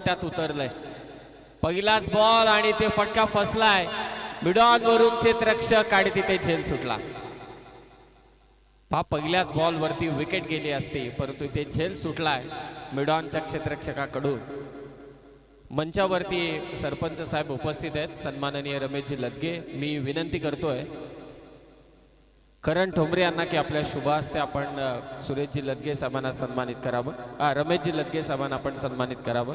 त्यात उतरलंय. पहिलाच बॉल आणि ते फटका फसलाय. मिडॉन वरून क्षेत्ररक्षक आणि तिथे झेल सुटला. पहिल्याच बॉल वरती विकेट गेली असती, परंतु इथे झेल सुटलाय मिडॉनच्या क्षेत्ररक्षकाकडून. मंचावरती सरपंच साहेब उपस्थित आहेत, सन्माननीय रमेशजी लदगे. मी विनंती करतोय करण ठोंबरे यांना की आपल्या शुभ हस्ते आपण सुरेशजी लदगे साहेबांना सन्मानित करावं. रमेशजी लदगे साहेबांना आपण सन्मानित करावं.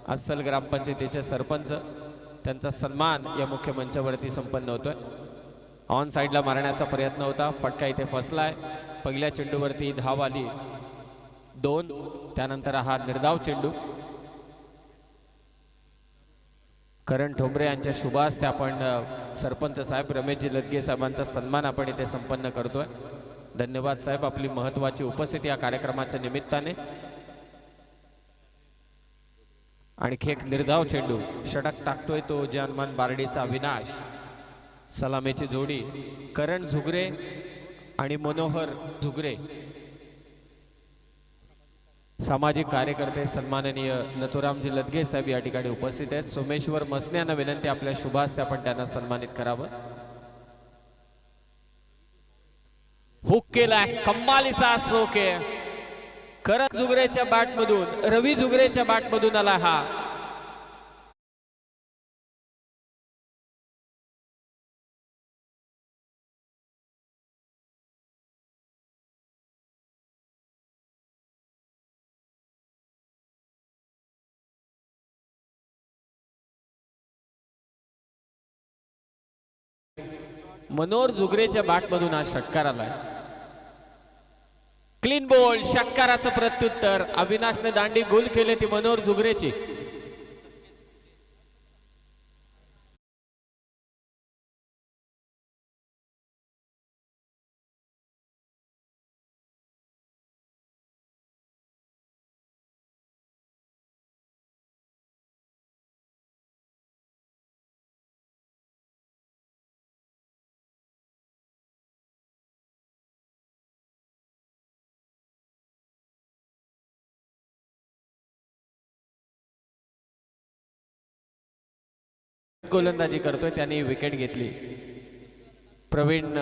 अस्सल ग्रामपंचायतीचे सरपंच, त्यांचा सन्मान या मुख्य मंचावरती संपन्न होतोय. ऑन साइडला मारण्याचा प्रयत्न होता, फटका इथे फसलाय. पहिल्या चेंडूवरती धाव आली 2. त्यानंतर हा निर्धाव चेंडू. करण ठोंबरे यांच्या शुभ हस्ते आपण सरपंच साहेब रमेशजी लदगे साहेबांचा सन्मान आपण इथे संपन्न करतोय. धन्यवाद साहेब, आपली महत्वाची उपस्थिती या कार्यक्रमाच्या निमित्ताने. आणखी एक निर्धाव चेंडू, षटक टाकतोय तो जानमान बारडीचा अविनाश. सलामीची जोडी करण झुगरे आणि मनोहर झुगरे. सामाजिक कार्यकर्ते सन्माननीय नथुरामजी लदगे साहेब या ठिकाणी उपस्थित आहेत. सोमेश्वर मसने यांना विनंती आपल्या शुभ हस्ते आपण त्यांना सन्मानित करावं. हुक केलाय, कमालीचा स्ट्रोक आहे. करण झुगरेच्या बॅटमधून, रवी झुगरेच्या बॅटमधून आला हा. मनोहर झुगरेच्या बॅटमधून हा षटकार आलाय. क्लीन बॉल, षटकाराचं प्रत्युत्तर. अविनाशने दांडी गोल केले ती मनोहर झुगरेची. गोलंदाजी करतोय, त्यांनी विकेट घेतली. प्रवीण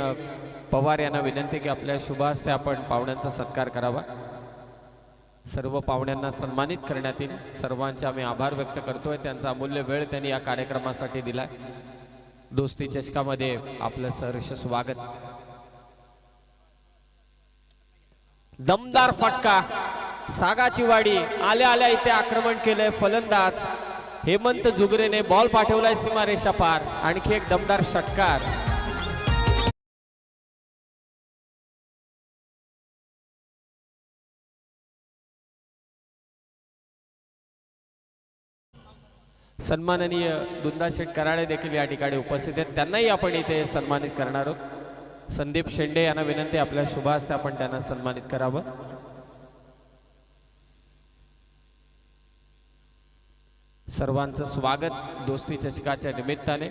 पवार यांना विनंती की आपल्या शुभ हस्ते आपण पाहुण्यांचा सत्कार करावा. सर्व पाहुण्यांना सन्मानित करण्यात येईल. सर्वांचे आम्ही आभार व्यक्त करतोय, त्यांचा अमूल्य वेळ त्यांनी या कार्यक्रमासाठी दिलाय. दोस्ती चषकामध्ये आपलं सहर्ष स्वागत. दमदार फटका, सागाची वाडी. आल्या आल्या इथे आक्रमण केलंय फलंदाज हेमंत झुगरेने. बॉल पाठवलाय सीमारेषा पार. आणखी एक दमदार षटकार. सन्माननीय दुंदा शेठ कराळे देखील या ठिकाणी उपस्थित आहेत, त्यांनाही आपण इथे सन्मानित करणार आहोत. संदीप शेंडे यांना विनंती आपल्या शुभ हस्ते आपण त्यांना सन्मानित करावं. सर्वांचं स्वागत दोस्ती चषकाच्या निमित्ताने.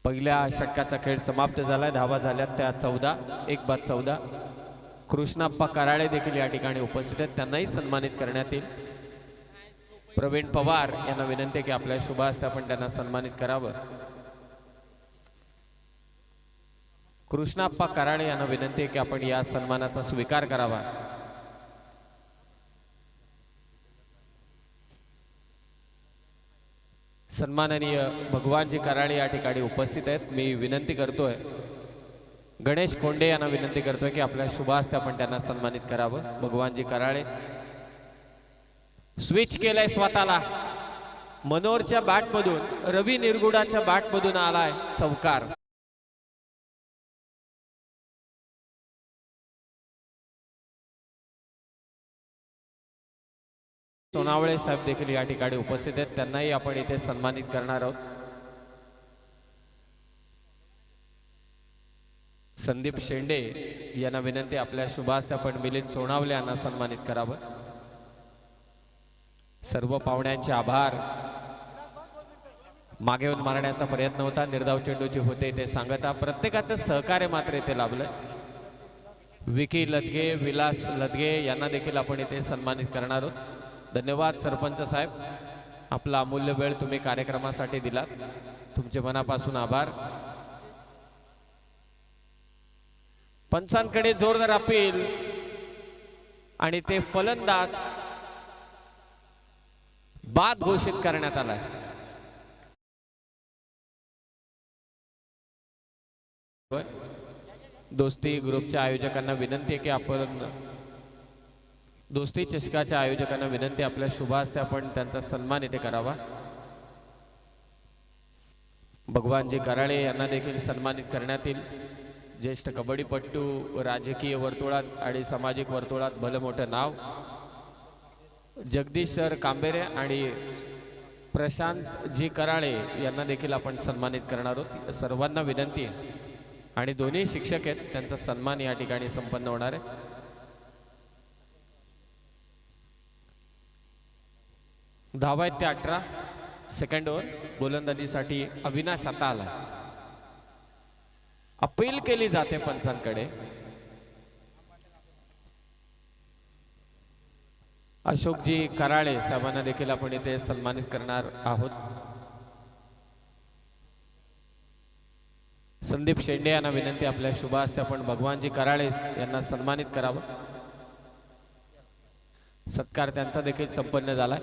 पहिल्या षटकाचा खेळ समाप्त झालाय. धावा झाल्यात त्या 14. 1/14. कृष्णाप्पा कराळे देखील या ठिकाणी उपस्थित आहेत, त्यांनाही सन्मानित करण्यात येईल. प्रवीण पवार यांना विनंती की आपल्या शुभ हस्ते आपण त्यांना सन्मानित करावं. कृष्णाप्पा कराळे यांना विनंती की आपण या सन्मानाचा स्वीकार करावा. सन्माननीय भगवानजी कराळे या ठिकाणी उपस्थित आहेत. मी विनंती करतोय गणेश कोंडे यांना विनंती करतोय की आपल्या शुभ हस्ते आपण त्यांना सन्मानित करावं. भगवानजी कराळे स्विच केलंय स्वतःला. मनोहरच्या बॅटमधून, रवी निरगुडाच्या बॅटमधून आलाय चौकार. सोनावळे साहेब देखील या ठिकाणी उपस्थित आहेत, त्यांनाही आपण इथे सन्मानित करणार आहोत. संदीप शेंडे यांना विनंती आपल्या शुभ हस्ते आपण मिलिंद सोनावळे यांना सन्मानित करावं. सर्व पाहुण्यांचे आभार. मागे येऊन मारण्याचा प्रयत्न होता, निर्धाव चेंडूची होते ते सांगता. प्रत्येकाचं सहकार्य मात्र इथे लाभलंय. विकी लदगे, विलास लदगे यांना देखील आपण इथे सन्मानित करणार आहोत। धन्यवाद सरपंच साहेब, आपला अमूल्य वेळ तुम्ही कार्यक्रमासाठी दिलात, तुमचे मनापासून आभार। पंचांकडे जोरदार अपील आणि ते फलंदाज बाद घोषित करण्यात आलाय। दोस्ती ग्रुपच्या आयोजकांना विनंती आहे की आपण दोस्ती चषकाच्या आयोजकांना विनंती, आपल्या शुभ हस्ते आपण त्यांचा सन्मान इथे करावा। भगवानजी कराळे यांना देखील सन्मानित करण्यात येईल। ज्येष्ठ कबड्डीपटू, राजकीय वर्तुळात आणि सामाजिक वर्तुळात भलं मोठं नाव, जगदीश सर कांबेरे आणि प्रशांत जी कराळे यांना देखील आपण सन्मानित करणार आहोत। सर्वांना विनंती आहे आणि दोन्ही शिक्षक आहेत, त्यांचा सन्मान या ठिकाणी संपन्न होणार आहे। धावा आहेत ते 18, सेकंड ओव्हर, गोलंदाजीसाठी अविनाश आता आला। अपील केली जाते पंचांकडे। अशोकजी कराळे साहेबांना देखील आपण इथे सन्मानित करणार आहोत। संदीप शेंडे यांना विनंती, आपल्या शुभ हस्ते आपण भगवानजी कराळे यांना सन्मानित करावं। सत्कार त्यांचा देखील संपन्न झालाय।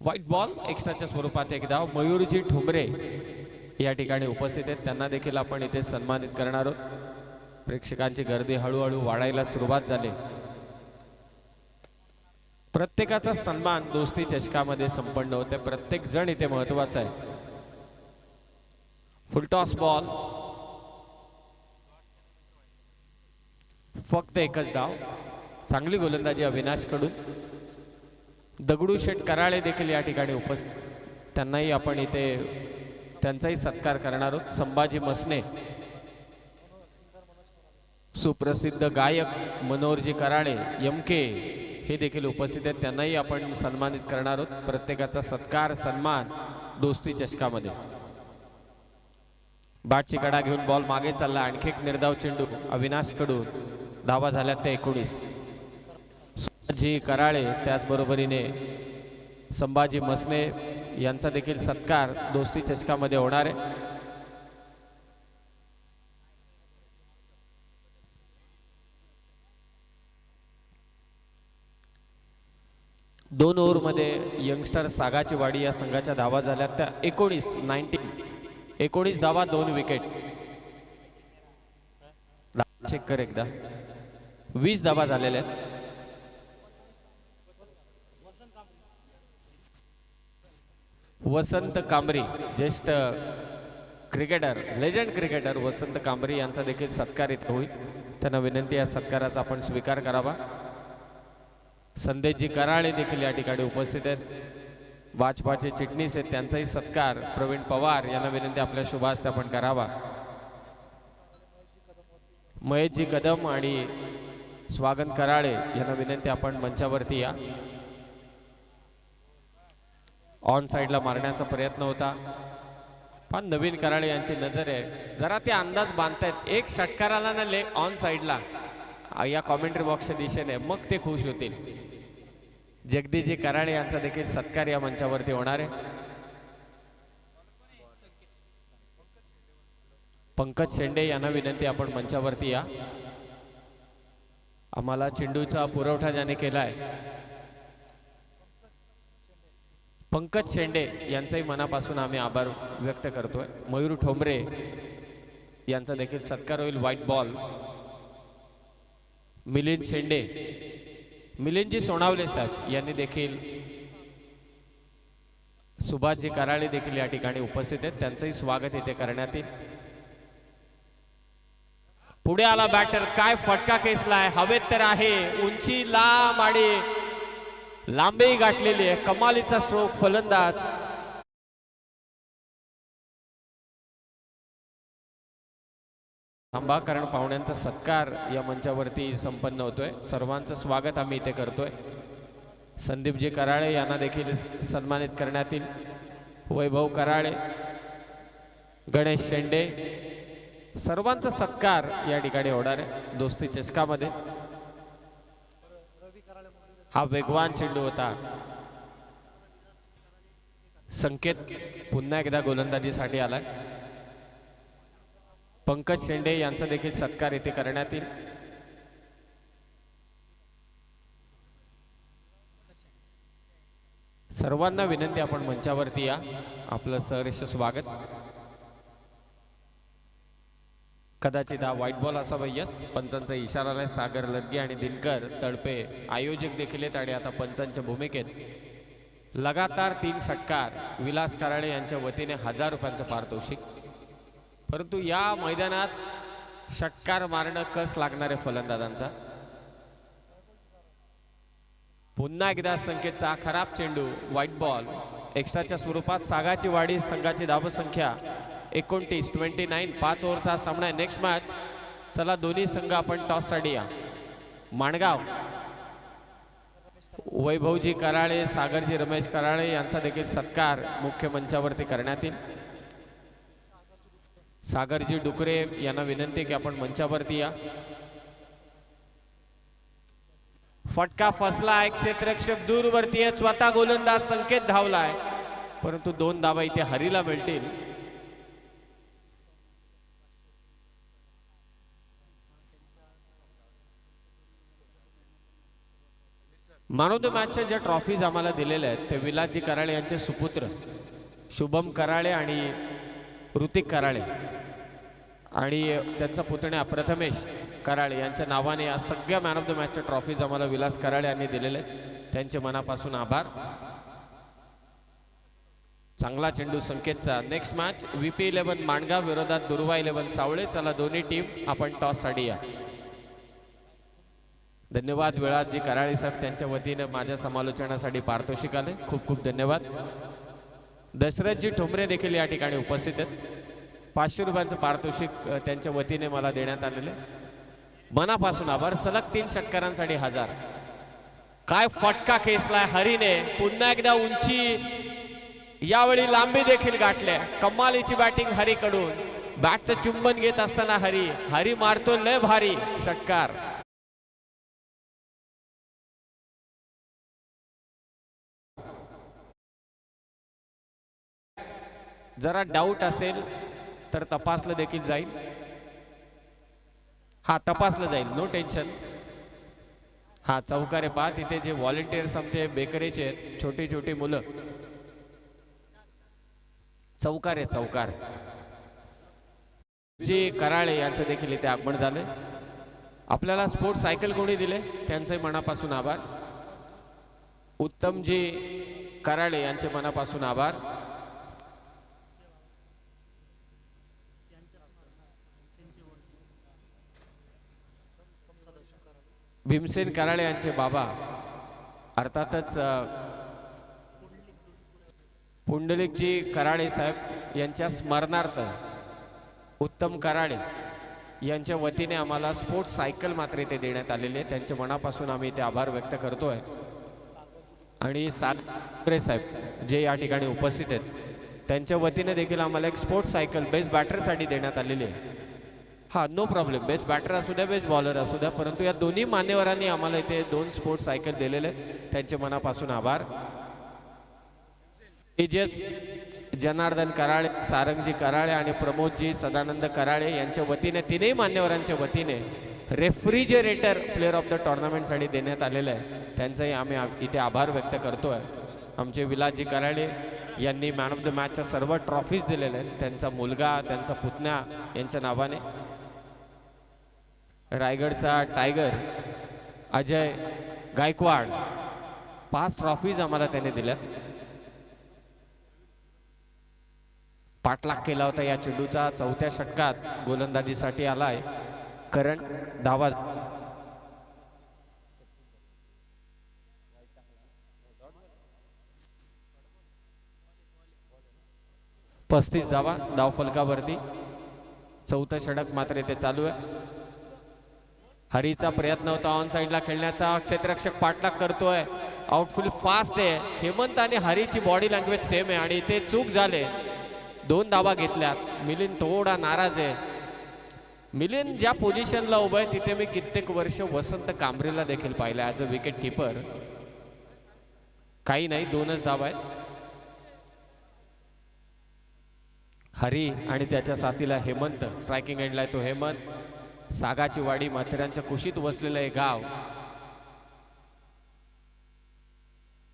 व्हाईट बॉल एक्स्ट्राच्या स्वरूपात एक धाव। मयूरजी ठोंबरे या ठिकाणी उपस्थित आहेत, त्यांना देखील आपण इथे सन्मानित करणार आहोत। प्रेक्षकांची गर्दी हळूहळू वाढायला सुरुवात झाली। प्रत्येकाचा सन्मान दोस्ती चषकामध्ये संपन्न होते, प्रत्येक जण इथे महत्वाचा आहे। फुलटॉस बॉल, फक्त एकच धाव। चांगली गोलंदाजी अविनाश कडून। दगडूशेठ कराळे देखील या ठिकाणी उपस्थित, त्यांनाही आपण इथे त्यांचाही सत्कार करणार आहोत। संभाजी मसने, सुप्रसिद्ध गायक मनोहरजी कराळे एमके हे देखील उपस्थित आहेत, त्यांनाही आपण सन्मानित करणार आहोत। प्रत्येकाचा सत्कार सन्मान दोस्ती चषकामध्ये। बॅटची कडा घेऊन बॉल मागे चालला, आणखी एक निर्धाव चेंडू अविनाश कडून। धावा झाल्या त्या 19। जी कराळे त्याचबरोबरीने संभाजी मसने यांचा देखील सत्कार दोस्ती चषकामध्ये होणार आहे। दोन ओव्हर मध्ये यंगस्टर सागाची वाडी या संघाच्या धावा झाल्या त्या 19 धावा, 2 विकेट। चेक कर एकदा, 20 धावा झालेल्या आहेत। वसंत कांबरी, ज्येष्ठ क्रिकेटर, लेजंड क्रिकेटर वसंत कांबरी यांचा देखील सत्कार इथे होईल, त्यांना विनंती या सत्काराचा आपण स्वीकार करावा। संदेशजी कराळे देखील या ठिकाणी उपस्थित आहेत, भाजपाचे चिटणीस आहेत, त्यांचाही सत्कार प्रवीण पवार यांना विनंती आपल्या शुभ हस्ते आपण करावा। महेशजी कदम आणि स्वागत कराळे यांना विनंती आपण मंचावरती या। ऑन साइडला मारण्याचा प्रयत्न होता, पण नवीन कराळे यांची नजर आहे, जरा ते अंदाज बांधतायत। एक षटकार आला ना ले ऑन साइडला या कॉमेंट्री बॉक्सच्या दिशेने, मग ते खुश होतील। जगदीशजी कराळे यांचा देखील सत्कार या मंचावरती होणार आहे। पंकज शेंडे यांना विनंती आपण मंचावरती या। आम्हाला चेंडूचा पुरवठा ज्याने केलाय पंकज शेंडे यांचाही मनापासून आम्ही आभार व्यक्त करतोय। मयूर ठोंबरे यांचा देखील सत्कार होईल। व्हाईट बॉल, मिलिंद शेंडे, मिलिंदजी सोनावले साहेब यांनी देखील, सुभाषजी कराळे देखील या ठिकाणी उपस्थित आहेत, त्यांचंही स्वागत इथे करण्यात येईल। पुढे आला बॅटर, काय फटका खेचलाय, हवेत तर आहे, उंची लांब आणि लांबी गाठलेली आहे, कमालीचा स्ट्रोक फलंदाज। थांबा, कारण पाहुण्यांचा सत्कार या मंचावरती संपन्न होतोय, सर्वांचं स्वागत आम्ही इथे करतोय। संदीपजी कराळे यांना देखील सन्मानित करण्यात येईल। वैभव कराळे, गणेश शेंडे, सर्वांचा सत्कार या ठिकाणी होणार आहे दोस्ती चषकामध्ये. हा वेगवान चेंडू होता. संकेत पुन्हा एकदा गोलंदाजीसाठी आलाय. पंकज शेंडे यांचा देखील सत्कार येथे करण्यात येईल. सर्वांना विनंती आपण मंचावरती या. आपलं सहर्ष स्वागत. कदाचित हा व्हाईट बॉल असावा. यस, पंचांचा इशारा आहे. सागर लदगे आणि दिनकर तळपे आयोजक देखील आहेत आणि आता पंचांच्या भूमिकेत. लगातार 3 षटकार विलास कराळे यांच्या वतीने 1000 रुपयांचं पारितोषिक. परंतु या मैदानात षटकार मारणं कस लागणार आहे फलंदाजांचा. पुन्हा एकदा संकेतचा खराब चेंडू. व्हाईट बॉल एक्स्ट्राच्या स्वरूपात. सागाची वाडी संघाची धावसंख्या 29, 29. 5 ओव्हरचा सामना आहे. Next match. चला दोन्ही संघ आपण टॉससाठी या. माणगाव वैभवजी कराळे, सागरजी रमेश कराळे यांचा देखील सत्कार मुख्य मंचावरती करण्यात येईल. सागरजी डुकरे यांना विनंती की आपण मंचावरती या. फटका फसलाय. क्षेत्ररक्षक दूरवरती आहे. स्वतः गोलंदाज संकेत धावलाय, परंतु 2 धावा इथे हरीला मिळतील. मॅन ऑफ द मॅचच्या ज्या ट्रॉफीज आम्हाला दिलेल्या आहेत ते विलासजी कराळे यांचे सुपुत्र शुभम कराळे आणि ऋतिक कराळे आणि त्यांचा पुतण्या प्रथमेश कराळे यांच्या नावाने या सगळ्या मॅन ऑफ द मॅचच्या ट्रॉफीज आम्हाला विलास कराळे यांनी दिलेले आहेत. त्यांचे मनापासून आभार. चांगला चेंडू संकेतचा. नेक्स्ट मॅच VP11 माणगाव विरोधात दुर्वा 11 सावळे. चला दोन्ही टीम आपण टॉससाठी या. धन्यवाद विलासजी कराळे साहेब, त्यांच्या वतीने माझ्या समालोचनासाठी पारितोषिक आले. खूप खूप धन्यवाद. दशरथजी ठोंबरे देखील या ठिकाणी उपस्थित आहेत. 500 रुपयांचं पारितोषिक त्यांच्या वतीने मला देण्यात आलेले. मनापासून आभार. सलग 3 षटकारांसाठी 1000. काय फटका खेचलाय हरीने. पुन्हा एकदा उंची, यावेळी लांबी देखील गाठल्या. कमालीची बॅटिंग हरीकडून. बॅटचं चुंबन घेत असताना हरी मारतो लय भारी षटकार. जरा डाऊट असेल तर तपासलं देखील जाईल. हा तपासलं जाईल, नो टेन्शन. हा चौकारे पहा. तिथे जे व्हॉलेंटियर्स आमचे बेकरीचे आहेत, छोटी छोटी मुलं. चौकार जी कराळे यांचं देखील इथे आगमन झालंय. आपल्याला स्पोर्ट्स सायकल कोणी दिले त्यांचे मनापासून आभार. उत्तमजी कराळे यांचे मनापासून आभार. भीमसेन कराळे यांचे बाबा, अर्थातच पुंडलिकजी कराळे साहेब यांच्या स्मरणार्थ उत्तम कराळे यांच्या वतीने आम्हाला स्पोर्ट्स सायकल मात्र इथे देण्यात आलेली आहे. त्यांच्या मनापासून आम्ही इथे आभार व्यक्त करतोय. आणि सागरे साहेब जे या ठिकाणी उपस्थित आहेत त्यांच्या वतीने देखील आम्हाला एक स्पोर्ट्स सायकल बेस्ट बॅटरसाठी देण्यात आलेली आहे. हा नो प्रॉब्लेम. बेस्ट बॅटर असू द्या, बेस्ट बॉलर असू द्या, परंतु या दोन्ही मान्यवरांनी आम्हाला इथे 2 स्पोर्ट्स सायकल दिलेले आहेत. त्यांचे मनापासून आभार. तेजस जनार्दन कराळे, सारंगजी कराळे आणि प्रमोदजी सदानंद कराळे यांच्या वतीने, तीनही मान्यवरांच्या वतीने रेफ्रिजरेटर प्लेअर ऑफ द टुर्नामेंटसाठी देण्यात आलेलं आहे. त्यांचाही आम्ही इथे आभार व्यक्त करतोय. आमचे विलासजी कराळे यांनी मॅन ऑफ द मॅचच्या सर्व ट्रॉफीज दिलेल्या आहेत. त्यांचा मुलगा, त्यांचा पुतण्या यांच्या नावाने. रायगडचा टायगर अजय गायकवाड 5 ट्रॉफीज आम्हाला त्याने दिल्यात. पाठलाग केला होता या चेंडूचा. 4थ्या षटकात गोलंदाजीसाठी आलाय. करण धावा. पस्तीस धावा धावफलकावरती. 4थं षटक मात्र इथे चालू आहे. हरीचा प्रयत्न होता ऑन साइडला खेळण्याचा. क्षेत्ररक्षक पाठलाग करतोय. आउटफील्ड फास्ट आहे. हेमंत आणि हरीची बॉडी लँग्वेज सेम आहे आणि इथे चूक झाले. 2 धावा घेतल्यात. मिलिंद थोडा नाराज आहे. मिलिंद ज्या पोझिशनला उभा आहे तिथे मी कित्येक वर्ष वसंत कांबरेला देखील पाहिलं ॲज अ विकेट कीपर. काही नाही, 2च धावा आहेत. हरी आणि त्याच्या साथीला हेमंत. स्ट्रायकिंग एंडला आहे तो हेमंत. सागाची वाडी माथेरानच्या कुशीत वसलेलं हे गाव.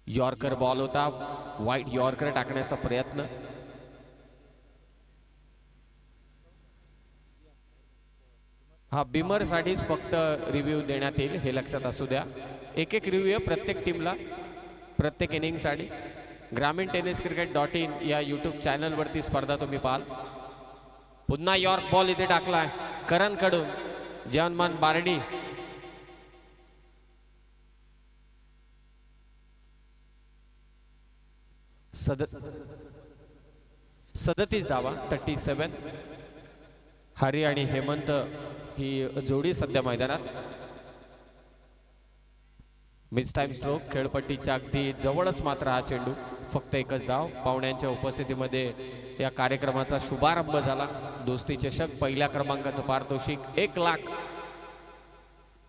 यॉर्कर बॉल होता, वाईट यॉर्कर टाकण्याचा प्रयत्न. हा बिमर साठीच फक्त रिव्ह्यू देण्यात येईल, हे लक्षात असू द्या. एक रिव्ह्यू आहे प्रत्येक टीमला, प्रत्येक इनिंगसाठी. ग्रामीण टेनिस क्रिकेट.in या यूट्यूब चॅनलवरती स्पर्धा तुम्ही पाहाल. पुन्हा यॉर्क बॉल इथे टाकलाय करण कडून. जीवनमान बारडी. सदतीस धावा, 37. हरी आणि हेमंत ही जोडी सध्या मैदानात. Miss time stroke. खेळपट्टीच्या अगदी जवळच मात्र हा चेंडू. फक्त एकच धाव. पाहुण्यांच्या उपस्थितीमध्ये या कार्यक्रमाचा शुभारंभ झाला. दोस्ती चषक पहिल्या क्रमांकाचं पारितोषिक 1 लाख.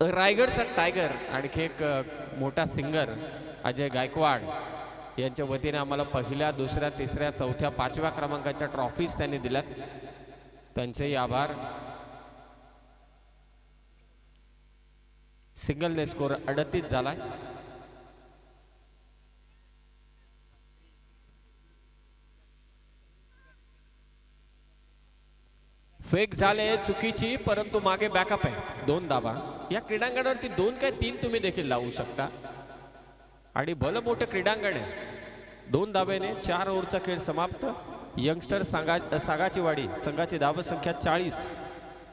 रायगडचा टायगर आणखी एक मोठा सिंगर अजय गायकवाड यांच्या वतीने आम्हाला पहिल्या, दुसऱ्या, तिसऱ्या, चौथ्या, 5व्या क्रमांकाच्या ट्रॉफीज त्यांनी दिल्यात. त्यांचेही आभार. सिंगलने स्कोर 38 झालाय. फेक झाले चुकीची, परंतु मागे बॅकअप आहे. 2 धावा. या क्रीडांगणावरती 2 काय 3 तुम्ही देखील लावू शकता आणि भलं मोठं क्रीडांगण आहे. 2 धाब्याने 4 ओव्हरचा खेळ समाप्त. यंगस्टर सागाची वाडी संघाची धावसंख्या 40.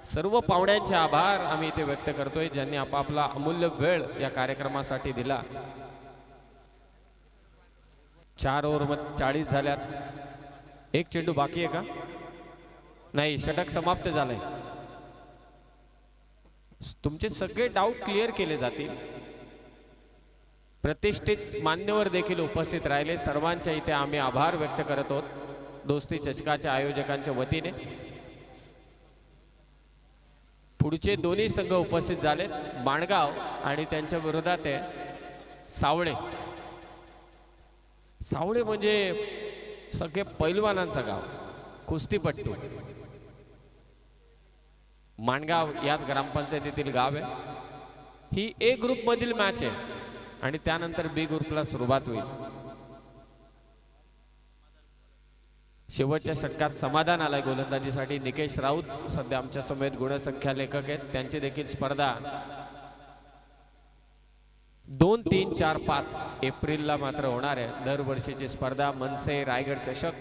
सर्व पाहुण्यांचे आभार आम्ही इथे व्यक्त करतोय, ज्यांनी आपापला अमूल्य वेळ या कार्यक्रमासाठी दिला. 4 ओव्हरमध्ये 40 झाल्यात. एक चेंडू बाकी आहे का? नाही, षटक समाप्त झालंय. तुमचे सगळे डाऊट क्लिअर केले जातील. प्रतिष्ठित मान्यवर देखील उपस्थित राहिले. सर्वांच्या इथे आम्ही आभार व्यक्त करत आहोत दोस्ती चषकाच्या आयोजकांच्या वतीने. पुढचे दोन्ही संघ उपस्थित झालेत. माणगाव आणि त्यांच्या विरोधात आहे सावळे. सावळे म्हणजे सगळे पैलवानांचं गाव, कुस्तीपट्टू. माणगाव याच ग्रामपंचायतीतील गाव आहे. ही ए ग्रुप मधील मॅच आहे आणि त्यानंतर बी ग्रुपला सुरुवात होईल. शेवटच्या षटकात समाधान आलाय गोलंदाजीसाठी. निकेश राऊत सध्या आमच्या समेत गुणसंख्या लेखक आहेत. त्यांची देखील स्पर्धा 2, 3, 4, 5 एप्रिलला मात्र होणार आहे. दरवर्षीची स्पर्धा मनसे रायगड चषक,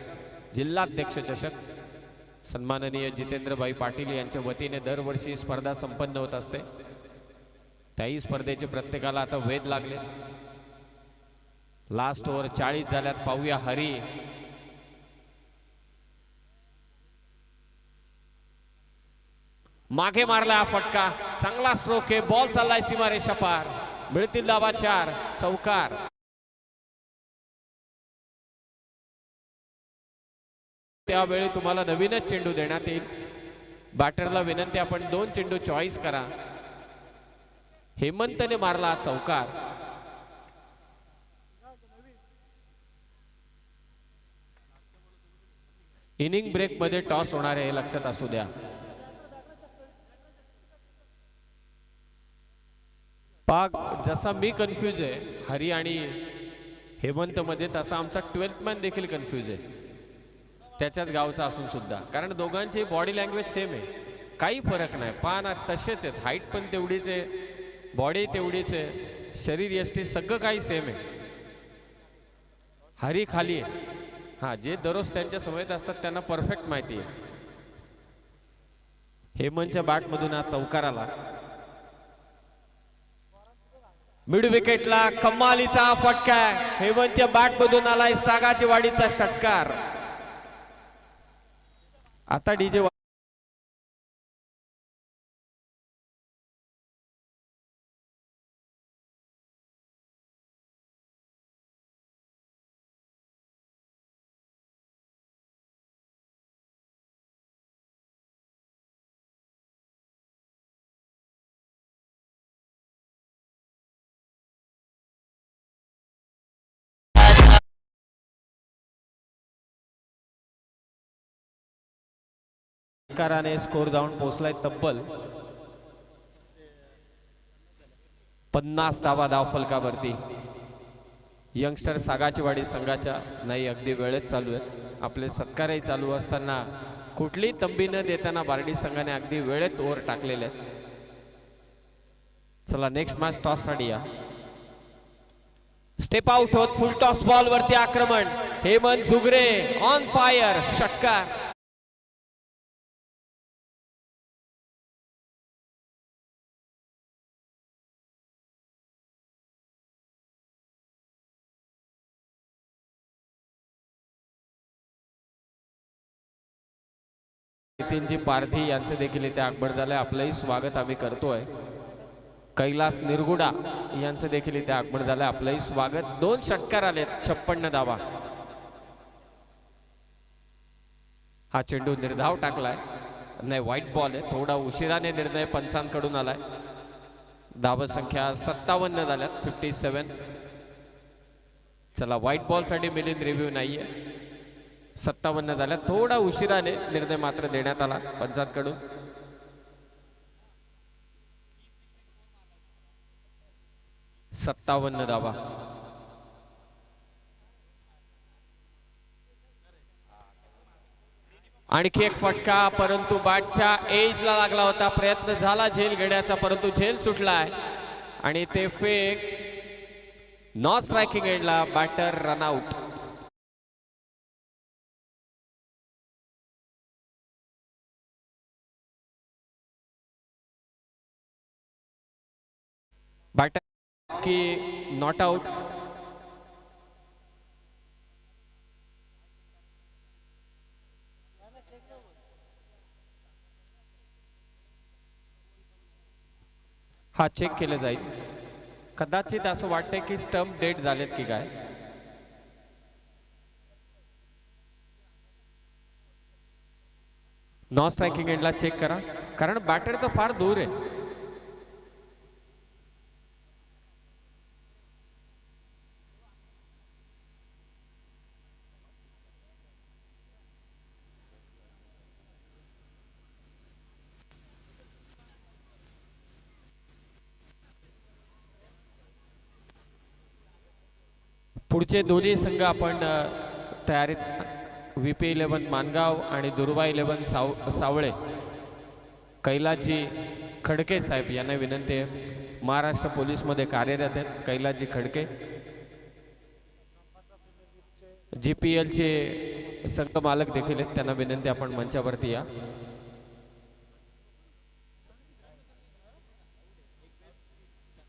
जिल्हाध्यक्ष चषक, सन्माननीय जितेंद्रभाई पाटील यांच्या वतीने दरवर्षी स्पर्धा संपन्न होत असते. त्याही स्पर्धेचे प्रत्येकाला आता वेध लागले. लास्ट ओव्हर 40 झाल्यात. पाहूया हरी. मागे मारला हा फटका. चांगला स्ट्रोक आहे. बॉल चाललाय सीमारेषा पार. मिळतील धावा 4. चौकार. त्यावेळी तुम्हाला नवीनच चेंडू देण्यात येईल. बॅटरला विनंती, आपण 2 चेंडू चॉईस करा. हेमंतने मारला चौकार. इनिंग ब्रेक मध्ये टॉस होणार आहे, हे लक्षात असू द्या. पाक जसा मी कन्फ्यूज आहे हरी आणि हेमंत मध्ये, तसा आमचा 12th मॅन देखील कन्फ्यूज आहे, त्याच्याच गावचा असून सुद्धा. कारण दोघांची बॉडी लँग्वेज सेम आहे, काही फरक नाही. पान तसेच आहेत, हाईट पण तेवढीच आहे, बॉडी तेवढीच आहे, शरीर यष्टी सगळं काही सेम आहे. हरी खाली आहे. हा, जे दररोज त्यांच्या सवयीत असतात त्यांना परफेक्ट माहिती आहे. हेमंतच्या बॅटमधून हा चौकार आला. मिड विकेटला कमालीचा फटका. हेमंतच्या बॅटमधून आलाय सागाची वाडीचा षटकार. आता डीजे षटकाराने स्कोर जाऊन पोहोचलाय तब्बल 50 धावा धावफलकावरती। यंगस्टर सागाचीवाडी संघाच्या नाही अगदी वेळेत चालू आहेत आपले सत्कारही चालू असताना कुठली तंबी न देताना बार्डी संघाने अगदी वेळेत ओव्हर टाकलेले आहेत। चला नेक्स्ट मॅच टॉस साठी या। स्टेप आउट होत फुल टॉस बॉल वरती आक्रमण हेमंत झुगरे ऑन फायर षटकार। नितीनजी पारधी यांचे देखील इथे आगमन झाले आपलंही स्वागत आम्ही करतोय। कैलास निरगुडा यांचं देखील इथे आगमन झालं आपलंही स्वागत। 2 षटकार आलेत 56 धावा। हा चेंडू निर्धाव टाकलाय नाही व्हाईट बॉल आहे थोडा उशिराने निर्णय पंचांकडून आलाय। धाव संख्या 57 झाल्यात 57। चला व्हाईट बॉल साठी मिलिंद रिव्ह्यू नाहीये 57 झाल्यात थोडा उशिराने निर्णय मात्र देण्यात आला पंचांकडून। सत्तावन्न धावा। आणखी एक फटका परंतु बॅटच्या एजला लागला होता प्रयत्न झाला झेल घेण्याचा परंतु झेल सुटलाय आणि ते फेक नॉन स्ट्रायकिंग एंडला बॅटर रन आउट। बॅटर की नॉट आउट। हा चेक केले जाईल कदाचित असं वाटतंय की स्टंप डेड झालेत की काय। नॉन स्ट्रायकिंग एंडला चेक करा कारण बॅटर तर फार दूर आहे। पुढचे दोन्ही संघ आपण तयारीत VP 11 मानगाव आणि दुर्वा 11 सावळे। कैलाजी खडके साहेब यांना विनंती आहे महाराष्ट्र पोलीस मध्ये कार्यरत आहेत कैलाजी खडके। GPL चे संघ मालक देखील आहेत त्यांना विनंती आपण मंचावरती या।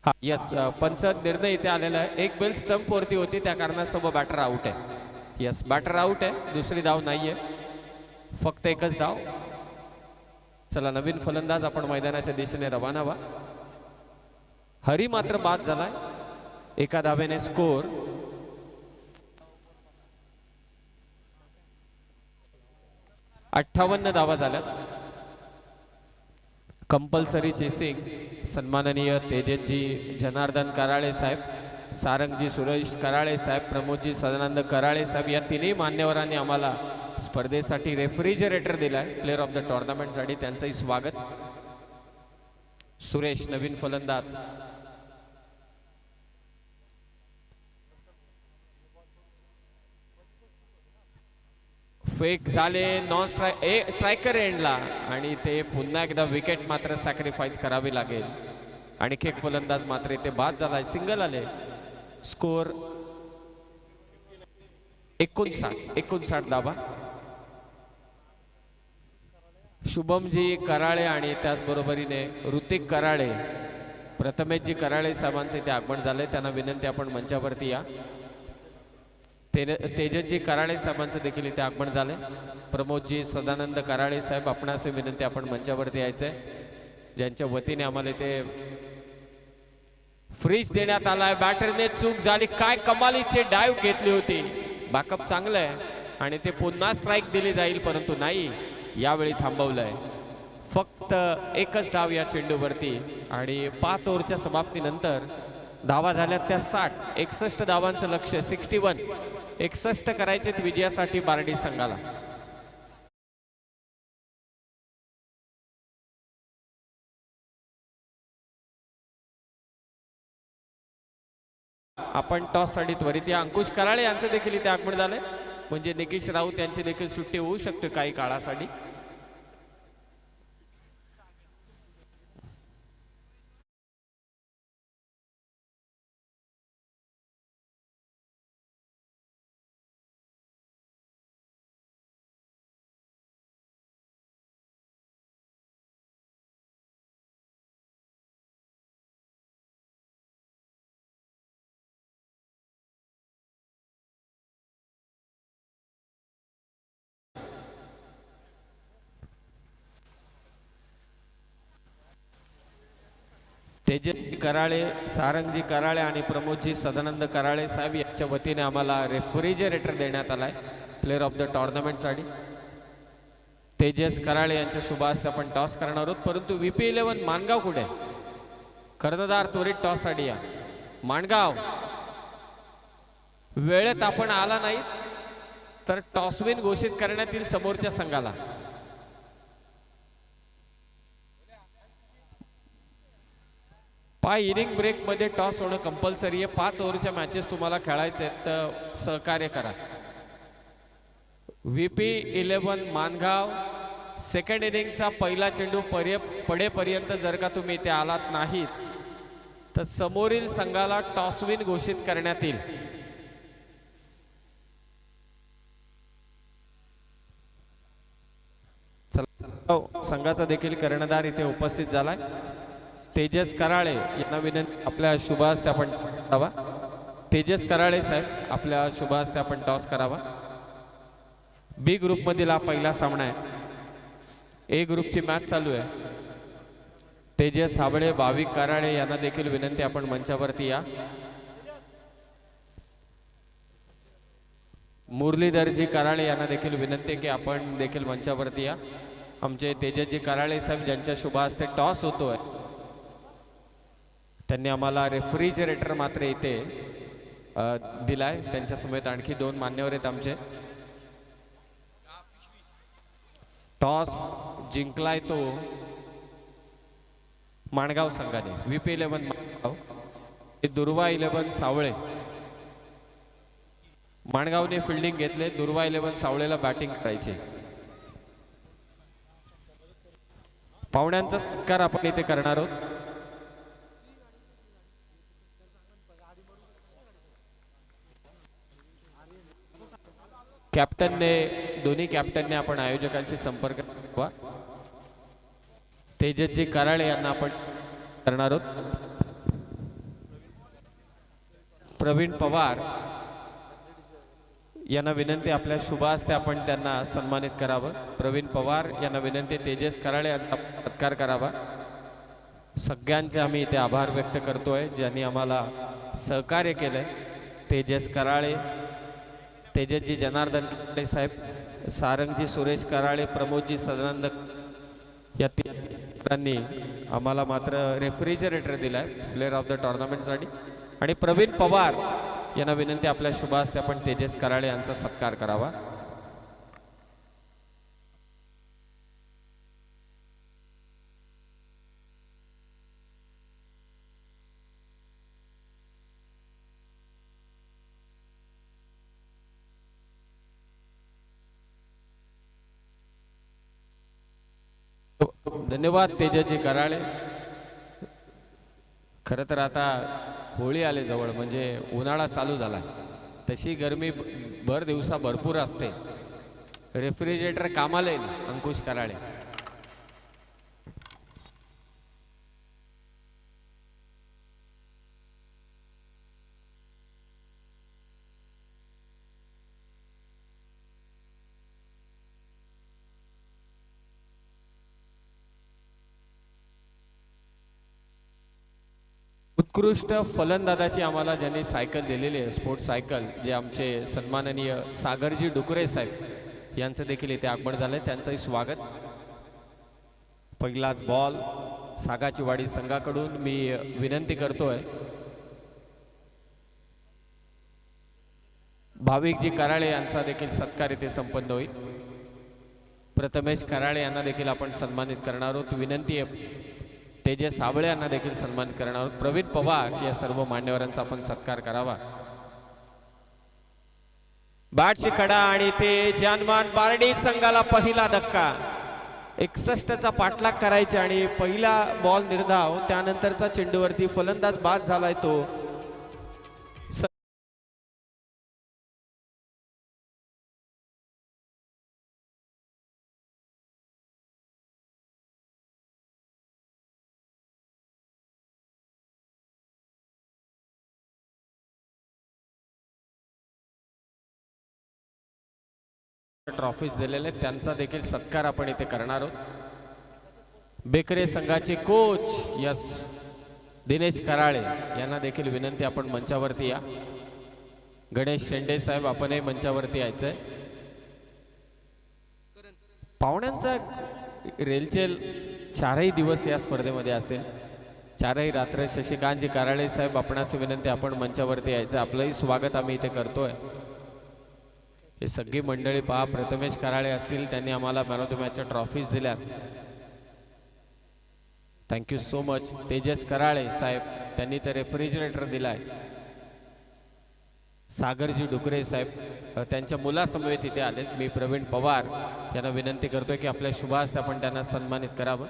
हा यस पंच निर्णय इथे आलेला आहे एक बेल स्टंप वरती होती त्या कारणास्तव बॅटर आउट आहे। यस बॅटर आउट आहे दुसरी धाव नाहीये फक्त एकच धाव। चला नवीन फलंदाज आपण मैदानाच्या दिशेने रवाना व्हा। हरी मात्र बाद झालाय एका धावेने स्कोर 58 धावा झाल्यात। कंपल्सरी चेसिंग सन्माननीय तेजसजी जनार्दन कराळे साहेब, सारंगजी सुरेश कराळे साहेब, प्रमोदजी सदानंद कराळे साहेब या तिन्ही मान्यवरांनी आम्हाला स्पर्धेसाठी रेफ्रिजरेटर दिलाय प्लेअर ऑफ द टुर्नामेंट साठी त्यांचंही स्वागत। सुरेश नवीन फलंदाज फेक झाले नॉन स्ट्रायकर एंडला आणि ते पुन्हा एकदा विकेट मात्र सॅक्रिफाईस करावी लागेल। आणखी एक फलंदाज मात्र इथे बाद झालाय सिंगल आले स्कोर 59 धावा। शुभमजी कराळे आणि त्याचबरोबरीने ऋतिक कराळे प्रथमेशजी कराळे साहेबांचे ते आगमन झाले त्यांना विनंती आपण मंचावरती या। तेजसजी कराळे साहेबांचं देखील इथे आगमन झाले। प्रमोदजी सदानंद कराळे साहेब आपणास विनंती आपण मंचावरती यायचंय ज्यांच्या वतीने आम्हाला इथे फ्रीज देण्यात आलाय। बॅटरने चूक झाली काय कमालीची डाइव्ह घेतली होती बॅकअप चांगलं आहे आणि ते पुन्हा स्ट्राइक दिली जाईल परंतु नाही यावेळी थांबवलंय। फक्त एकच धाव या चेंडूवरती आणि 5 ओव्हरच्या समाप्तीनंतर धावा झाल्या त्या 60 61 धावांचं लक्ष्य 61 करायचे विजयासाठी बार्डी संघाला। आपण टॉस साठी त्वरित या. अंकुश कराळे यांचं देखील इथे आगमन झालंय, म्हणजे निकेश राऊत यांची देखील सुट्टी होऊ शकते काही काळासाठी. तेजस्वी कराळे, सारंगजी कराळे आणि प्रमोदजी सदानंद कराळे साहेब यांच्या वतीने आम्हाला रेफ्रिजरेटर देण्यात आलाय प्लेअर ऑफ द टुर्नामेंटसाठी. तेजस कराळे यांच्या शुभ हस्ते आपण टॉस करणार आहोत, परंतु VP11 माणगाव कुठे? कर्णधार त्वरित टॉस साठी या. माणगाव वेळेत आपण आला नाही तर टॉसविन घोषित करण्यात येईल समोरच्या संघाला. पाय इनिंग ब्रेक मध्ये टॉस होणं कंपल्सरी आहे. 5 ओव्हरच्या मॅचेस तुम्हाला खेळायचे आहेत तर सहकार्य करा. VP11 मानगाव सेकंड इनिंगचा पहिला चेंडू पडेपर्यंत जर का तुम्ही इथे आलात नाहीत तर समोरील संघाला टॉसविन घोषित करण्यात येईल. संघाचा देखील कर्णधार इथे उपस्थित झालाय. तेजस कराळे यांना विनंती आपल्या शुभ हस्ते आपण करावा. तेजस कराळे साहेब आपल्या शुभ हस्ते आपण टॉस करावा. बी ग्रुप मधील हा पहिला सामना आहे. ए ग्रुपची मॅच चालू आहे. तेजस हाबळे, भाविक कराळे यांना देखील विनंती आपण मंचावरती या. मुरलीधरजी कराळे यांना देखील विनंती की आपण देखील मंचावरती या. आमचे तेजसजी कराळे साहेब ज्यांच्या शुभ हस्ते टॉस होतोय त्यांनी आम्हाला रेफ्रिजरेटर मात्र इथे दिलाय. त्यांच्या समेत आणखी 2 मान्यवर आहेत आमचे. टॉस जिंकलाय तो माणगाव संघाने. VP11 माणगाव, दुर्वा 11 सावळे. माणगावने फिल्डिंग घेतले, दुर्वा 11 सावळेला बॅटिंग करायची. पाहुण्यांचा सत्कार आपण इथे करणार आहोत. दोन्ही कॅप्टनने आपण आयोजकांशी संपर्क करावा. तेजसजी कराळे यांना आपण करणार आहोत. प्रवीण पवार यांना विनंती आपल्या शुभ हस्ते आपण त्यांना सन्मानित करावं. प्रवीण पवार यांना विनंती तेजस कराळे यांचा सत्कार करावा. सगळ्यांचे आम्ही इथे आभार व्यक्त करतोय ज्यांनी आम्हाला सहकार्य केलंय. तेजस कराळे, तेजसजी जनार्दन कराळे साहेब, सारंगजी सुरेश कराळे, प्रमोदजी सदानंद या तिघांनी आम्हाला मात्र रेफ्रिजरेटर दिलाय प्लेअर ऑफ द टुर्नामेंटसाठी. आणि प्रवीण पवार यांना विनंती आपल्या शुभ हस्ते आपण तेजस कराळे यांचा सत्कार करावा. धन्यवाद तेजसजी कराळे. खरं तर आता होळी आले जवळ, म्हणजे उन्हाळा चालू झाला, तशी गरमी भर दिवसा भरपूर असते. रेफ्रिजरेटर कामाला येईल अंकुश कराळे. उत्कृष्ट फलंदाजाची आम्हाला ज्यांनी सायकल दिलेली आहे, स्पोर्ट्स सायकल, जे आमचे सन्माननीय सागरजी डुकरे साहेब यांचं देखील इथे आगमन झालंय. त्यांचंही स्वागत. पहिलाच बॉल सागाची वाडी संघाकडून मी विनंती करतोय भाविकजी कराळे यांचा देखील सत्कार इथे संपन्न होईल. प्रथमेश कराळे यांना देखील आपण सन्मानित करणार आहोत. विनंती आहे तेजस साबळे यांना देखील सन्मानित करणार आहोत. प्रवीण पवार या सर्व मान्यवरांचा आपण सत्कार करावा. बॅटची कडा आणि ते जानमान बारडी संघाला पहिला धक्का. 61चा पाठलाग करायचे आणि पहिला बॉल निर्धाव. त्यानंतरचा चेंडूवरती फलंदाज बाद झालाय तो ट्रॉफीज दिलेले त्यांचा देखील सत्कार आपण इथे करणार आहोत. बेकरे संघाचे कोच यस दिनेश कराळे यांना देखील विनंती आपण मंचावरती या. गणेश शेंडे साहेब आपणही मंचावरती यायचंय. पाहुण्यांचा रेलचेल 4ही दिवस या स्पर्धेमध्ये असेल. 4ही रात्र. शशिकांतजी कराळे साहेब आपणास विनंती आपण मंचावरती यायचं. आपलंही स्वागत आम्ही इथे करतोय. हे सगळी मंडळी पहा. प्रथमेश कराळे असतील त्यांनी आम्हाला मॅन ऑफ द मॅचच्या ट्रॉफीज दिल्या. Thank you so much. Tejas Karale साहेब त्यांनी तर रेफ्रिजरेटर दिलाय. सागरजी डुकरे साहेब त्यांच्या मुलासमवेत इथे आले. मी प्रवीण पवार यांना विनंती करतोय की आपल्या शुभ हस्ते आपण त्यांना सन्मानित करावं.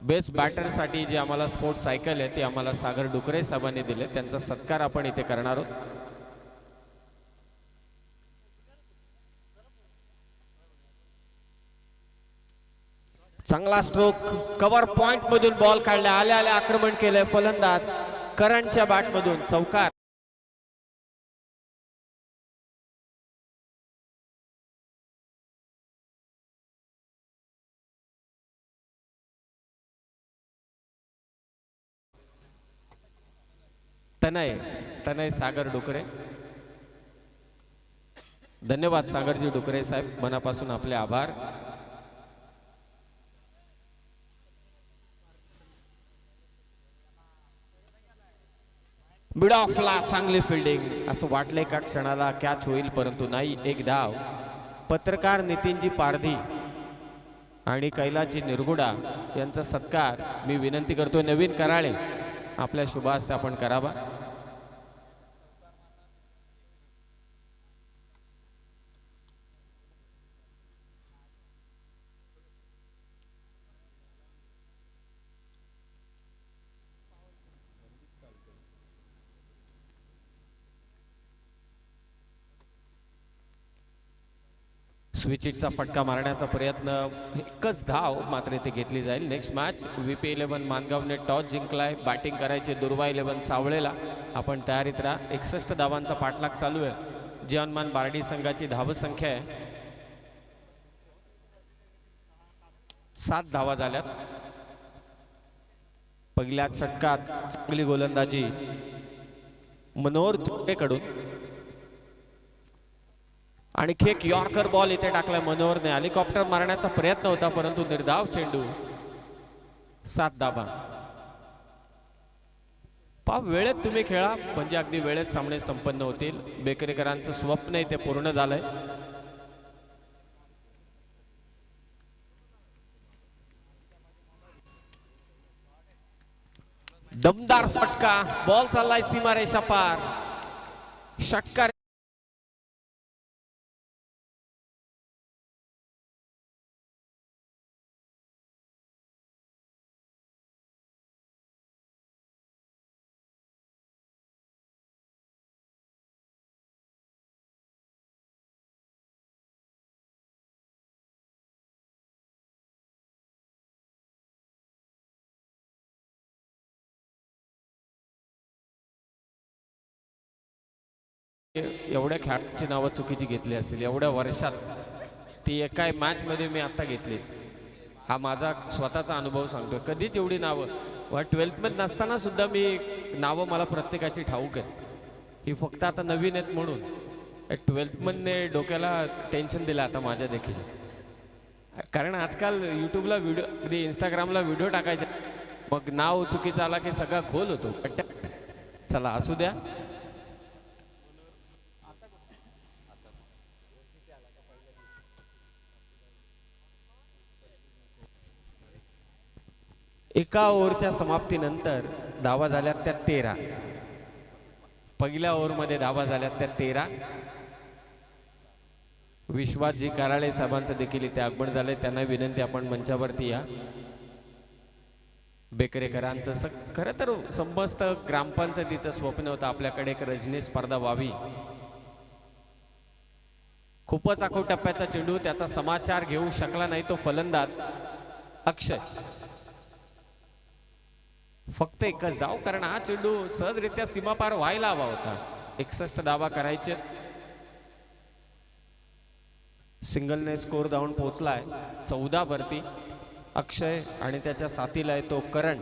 बेस्ट बॅटरसाठी जी आम्हाला स्पोर्ट्स सायकल आहे ती आम्हाला सागर डुकरे साहेबांनी दिले. त्यांचा सत्कार आपण इथे करणार आहोत. चांगला स्ट्रोक. कव्हर पॉइंट मधून बॉल काढला. आल्या आल्या आक्रमण केलंय फलंदाज करणच्या बॅट मधून. चौकार. तनय सागर डुकरे. धन्यवाद सागरजी डुकरे साहेब. मनापासून आपले आभार. मिड ऑफला चांगली फिल्डिंग. असं वाटलं एका क्षणाला कॅच होईल परंतु नाही. एक धाव. पत्रकार नितीनजी पारधी आणि कैलासजी निरगुडा यांचा सत्कार मी विनंती करतोय नवीन कराळे आपल्या शुभ हस्ते आपण करावा. स्विचिटचा फटका मारण्याचा प्रयत्न. एकच धाव मात्र इथे घेतली जाईल. नेक्स्ट मॅच VP11 मानगावने टॉस जिंकलाय. बॅटिंग करायचे दुर्वा 11 सावळेला. आपण तयारीत राहा. 61 धावांचा पाठलाग चालू आहे. जानमान बारडी संघाची धावसंख्या आहे 7 धावा झाल्यात. पहिल्याच षटकात चांगली गोलंदाजी मनोहर जोडेकडून. आणखी एक यॉर्कर बॉल इथे टाकलाय मनोहरने. हेलिकॉप्टर मारण्याचा प्रयत्न होता परंतु निर्धाव चेंडू. 7 धावा. वेळेत तुम्ही खेळा म्हणजे अगदी वेळेत सामने संपन्न होतील. बेकरेकरांचं स्वप्न इथे पूर्ण झालंय. दमदार फटका. बॉल चाललाय सीमारेषा पार. षटकार. एवढ्या खेळाडूंची नावं चुकीची घेतली असतील एवढ्या वर्षात. ती एका मॅच मध्ये मी आता घेतली. हा माझा स्वतःचा अनुभव सांगतोय. कधीच एवढी नावं 12th मध्ये नसताना सुद्धा मी नावं मला प्रत्येकाची ठाऊक आहेत. ही फक्त आता नवीन आहेत म्हणून. 12th मध्ये डोक्याला टेन्शन दिलं आता माझ्या देखील. कारण आजकाल यूट्यूबला व्हिडिओ अगदी इंस्टाग्रामला व्हिडिओ टाकायचे मग नाव चुकीचं आला की सगळा खोल होतो. चला असू द्या. एका ओव्हरच्या समाप्तीनंतर धावा झाल्यात त्या 13. पहिल्या ओव्हरमध्ये धावा झाल्यात त्या 13. विश्वासजी कराळे साहेबांचं देखील इथे आगमन झालंय. त्यांना विनंती आपण मंचावरती या. बेकरेकरांचं खरं तर समस्त ग्रामपंचायतीचं स्वप्न होतं आपल्याकडे एक रजनी स्पर्धा व्हावी. खूपच आखूड टप्प्याचा चेंडू, त्याचा समाचार घेऊ शकला नाही तो फलंदाज अक्षय. फक्त एकच धाव, कारण हा चेंडू सहजरित्या सीमापार व्हायला हवा होता. 61 धावा करायचे. सिंगलने स्कोर धावून पोहोचलाय 14 वरती. अक्षय आणि त्याच्या साथीला आहे तो करण.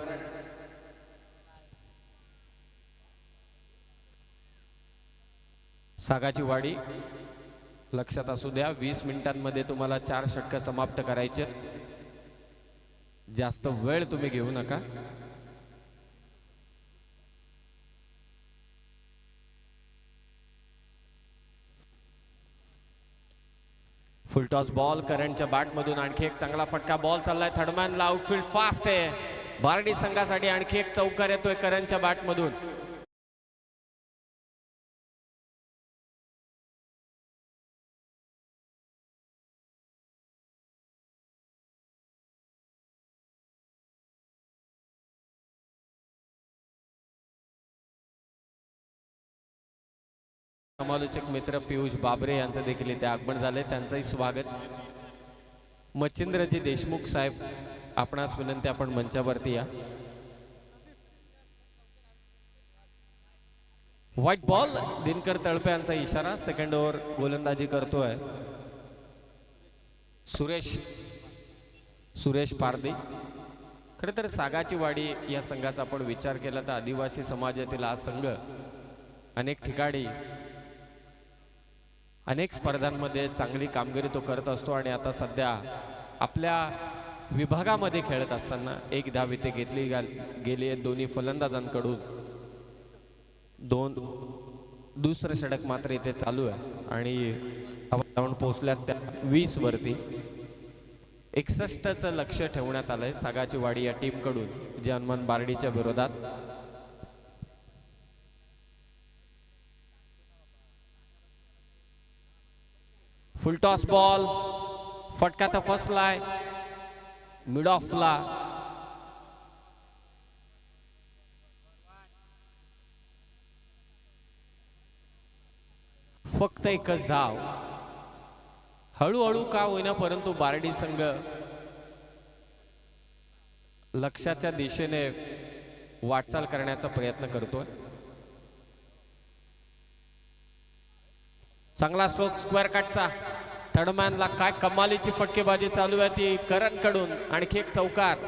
सागाची वाडी लक्षात असू द्या, 20 मिनिटांमध्ये तुम्हाला 4 षटक समाप्त करायचे. जास्त वेळ तुम्ही घेऊ नका. फुलटॉस बॉल करंटच्या बॅट मधून आणखी एक चांगला फटका. बॉल चाललाय थर्डमॅनला. आउटफील्ड फास्ट आहे. बार्डी संघासाठी आणखी एक चौकार येतोय करंटच्या बॅट मधून. समालोचक मित्र पियुष बाबरे यांचं देखील इथे आगमन झाले. त्यांचंही स्वागत. मच्छिंद्रजी देशमुख साहेब आपणास विनंती आपण मंचावरती या. White ball. दिनकर तळपे यांचा इशारा. सेकंड ओव्हर गोलंदाजी करतोय सुरेश पारदी. खरं तर सागाची वाडी या संघाचा आपण विचार केला तर आदिवासी समाजातील हा संघ अनेक ठिकाणी अनेक स्पर्धांमध्ये चांगली कामगिरी तो करत असतो. आणि आता सध्या आपल्या विभागामध्ये खेळत असताना एक धाव इथे घेतली गेली आहे दोन्ही फलंदाजांकडून. दुसरं षटक मात्र इथे चालू आहे आणि धावून पोहोचल्यात त्या 20 वरती. 61चं लक्ष ठेवण्यात आलंय सागाची वाडी या टीम कडून जनमन बार्डीच्या विरोधात. Full toss ball. फटका तर फसलाय मिड ऑफला. फक्त एकच धाव. हळूहळू का होईना परंतु बार्डी संघ लक्ष्याच्या दिशेने वाटचाल करण्याचा प्रयत्न करतोय. चांगला स्ट्रोक स्क्वेअर कटचा. थर्डमॅनला काय कमालीची फटकेबाजी चालू आहे ती करण कडून. आणखी एक चौकार.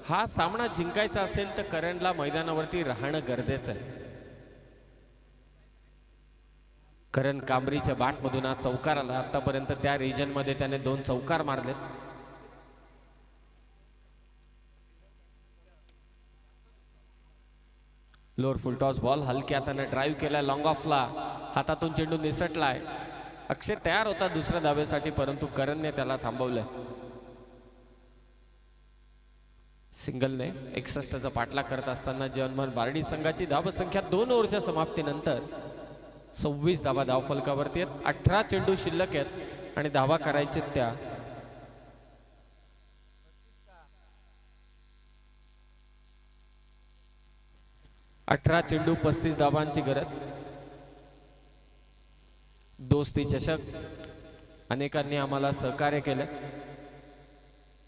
हा सामना जिंकायचा असेल तर करणला मैदानावरती राहणं गरजेचं आहे. करण कांबरीच्या बॅट मधून हा चौकार आला. आतापर्यंत त्या रिजन मध्ये त्याने 2 चौकार मारलेत. लोअर फुलटॉस बॉल हलक्या त्याने ड्राईव्ह केला. लॉंग ऑफला हातातून चेंडू निसटलाय. अक्षय तयार होता दुसऱ्या धावेसाठी परंतु करणने त्याला थांबवलंय. सिंगलने 61चा पाठलाग करत असताना जनमन बार्डी संघाची धावसंख्या 2 ओव्हरच्या समाप्तीनंतर 26 धावा धाव फलकावरती आहेत. 18 चेंडू शिल्लक आहेत आणि धावा करायचे त्या 18 चेंडू 35 धावांची गरज. दोस्ती चषक अनेकांनी आम्हाला सहकार्य केले.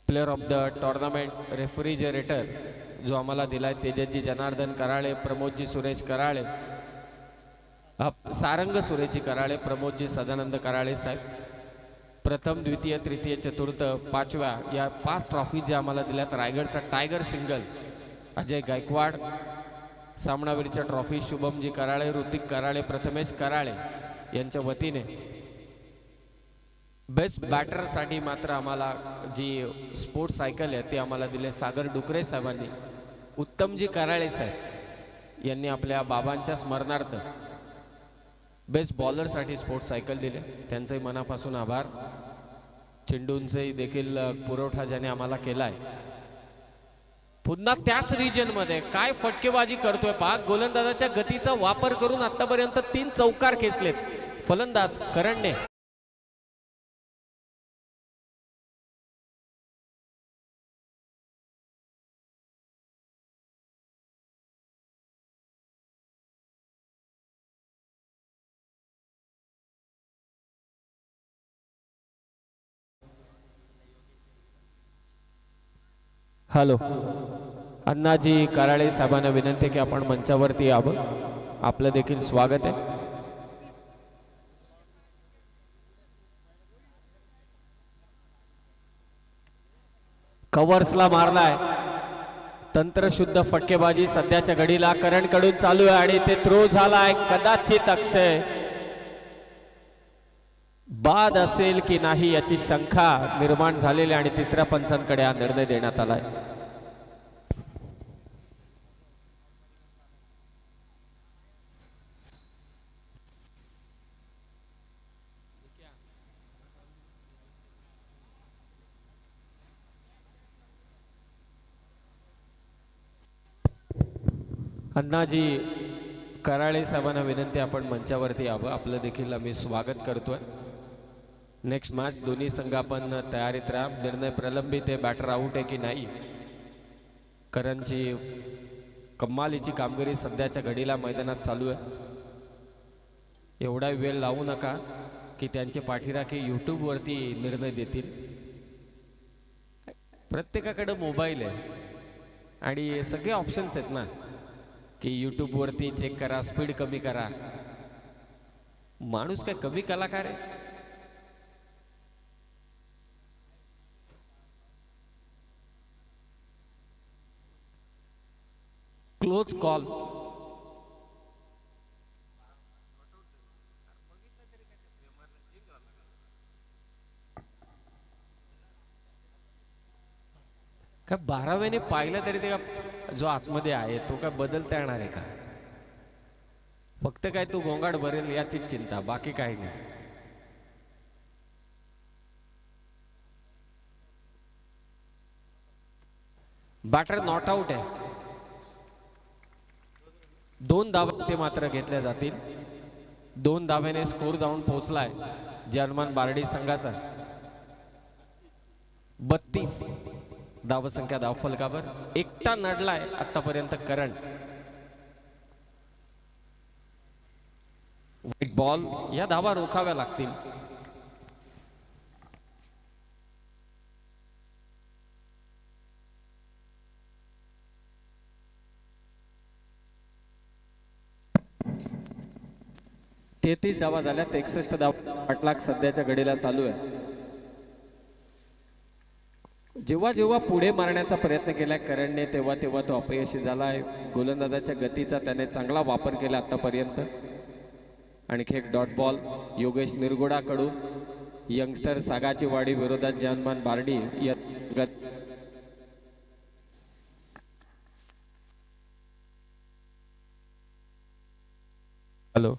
Player of the tournament refrigerator जो आम्हाला दिलाय तेजस्जी जनार्दन कराळे, प्रमोदजी सुरेश कराळे, सारंग सुरेशजी कराळे, प्रमोदजी सदानंद कराळे साहेब. प्रथम द्वितीय तृतीय चतुर्थ पाचव्या या 5 ट्रॉफी ज्या आम्हाला दिल्यात. रायगडचा टायगर सिंगल अजय गायकवाड. सामनावीरच्या ट्रॉफी शुभमजी कराळे, ऋतिक कराळे, प्रथमेश कराळे यांच्या वतीने बेस्ट बॅटरसाठी मात्र आम्हाला जी स्पोर्ट्स सायकल आहे ती आम्हाला दिले सागर डुकरे साहेबांनी. उत्तमजी कराळे साहेब यांनी आपल्या बाबांच्या स्मरणार्थ बेस्ट बॉलरसाठी स्पोर्ट्स सायकल दिले, त्यांचंही मनापासून आभार. चेंडूंचे देखील पुरवठा ज्याने आम्हाला केलाय. पुन्हा त्याच रिजन मध्ये काय फटकेबाजी करतोय पहा. गोलंदाजाच्या गतीचा वापर करून आतापर्यंत 3 चौकार खेचलेत फलंदाज करणने. हॅलो, अण्णाजी कराळे साहेबांना विनंती की आपण मंचावरती यावं. आपलं देखील स्वागत आहे. कव्हर्सला मारलाय. तंत्रशुद्ध फटकेबाजी सध्याच्या घडीला करण कडून चालू आहे आणि ते थ्रो झालाय. कदाचित अक्षय बाद असेल की नाही याची शंका निर्माण झालेली आणि तिसऱ्या पंचांकडे हा निर्णय देण्यात आलाय. अण्णाजी कराळे साहेबांना विनंती आपण मंचावरती यावं. आपलं देखील आम्ही स्वागत करतोय. नेक्स्ट मॅच दोन्ही संघ आपण तयारीत राहा. निर्णय प्रलंबित आहे, बॅटर आउट आहे की नाही. करणची कमालीची कामगिरी सध्याच्या घडीला मैदानात चालू आहे. एवढा वेळ लावू नका की त्यांचे पाठीराखे यूट्यूबवरती निर्णय देतील. प्रत्येकाकडे मोबाईल आहे आणि सगळे ऑप्शन्स आहेत ना की यूट्यूबवरती चेक करा, स्पीड कमी करा. माणूस काय कमी कलाकार आहे? Close call. काय 12व्याने पाहिलं तरी ते जो आतमध्ये आहे तो काय बदलता येणार आहे का? फक्त काय तो गोंगाट भरेल याचीच चिंता, बाकी काही नाही. बॅटर नॉट आउट आहे. 2 धावा ते मात्र घेतल्या जातील. 2 धाव्याने स्कोर जाऊन पोहोचलाय जर्मन बार्डी संघाचा. 32 धावसंख्या धावफलकावर. एकटा नडलाय आतापर्यंत करण. White ball. या धावा रोखाव्या लागतील. तेहतीस धावा झाल्यात. 61 धावा पाठलाग सध्याच्या घडीला चालू आहे. जेव्हा जेव्हा पुढे मारण्याचा प्रयत्न केला करणने तेव्हा तेव्हा तो अपयशी झालाय. गोलंदाजाच्या गतीचा त्याने चांगला वापर केला आतापर्यंत. आणखी एक डॉट बॉल योगेश निरगुडा कडून. यंगस्टर सागाची वाडी विरोधात जानमान बार्डी. हॅलो,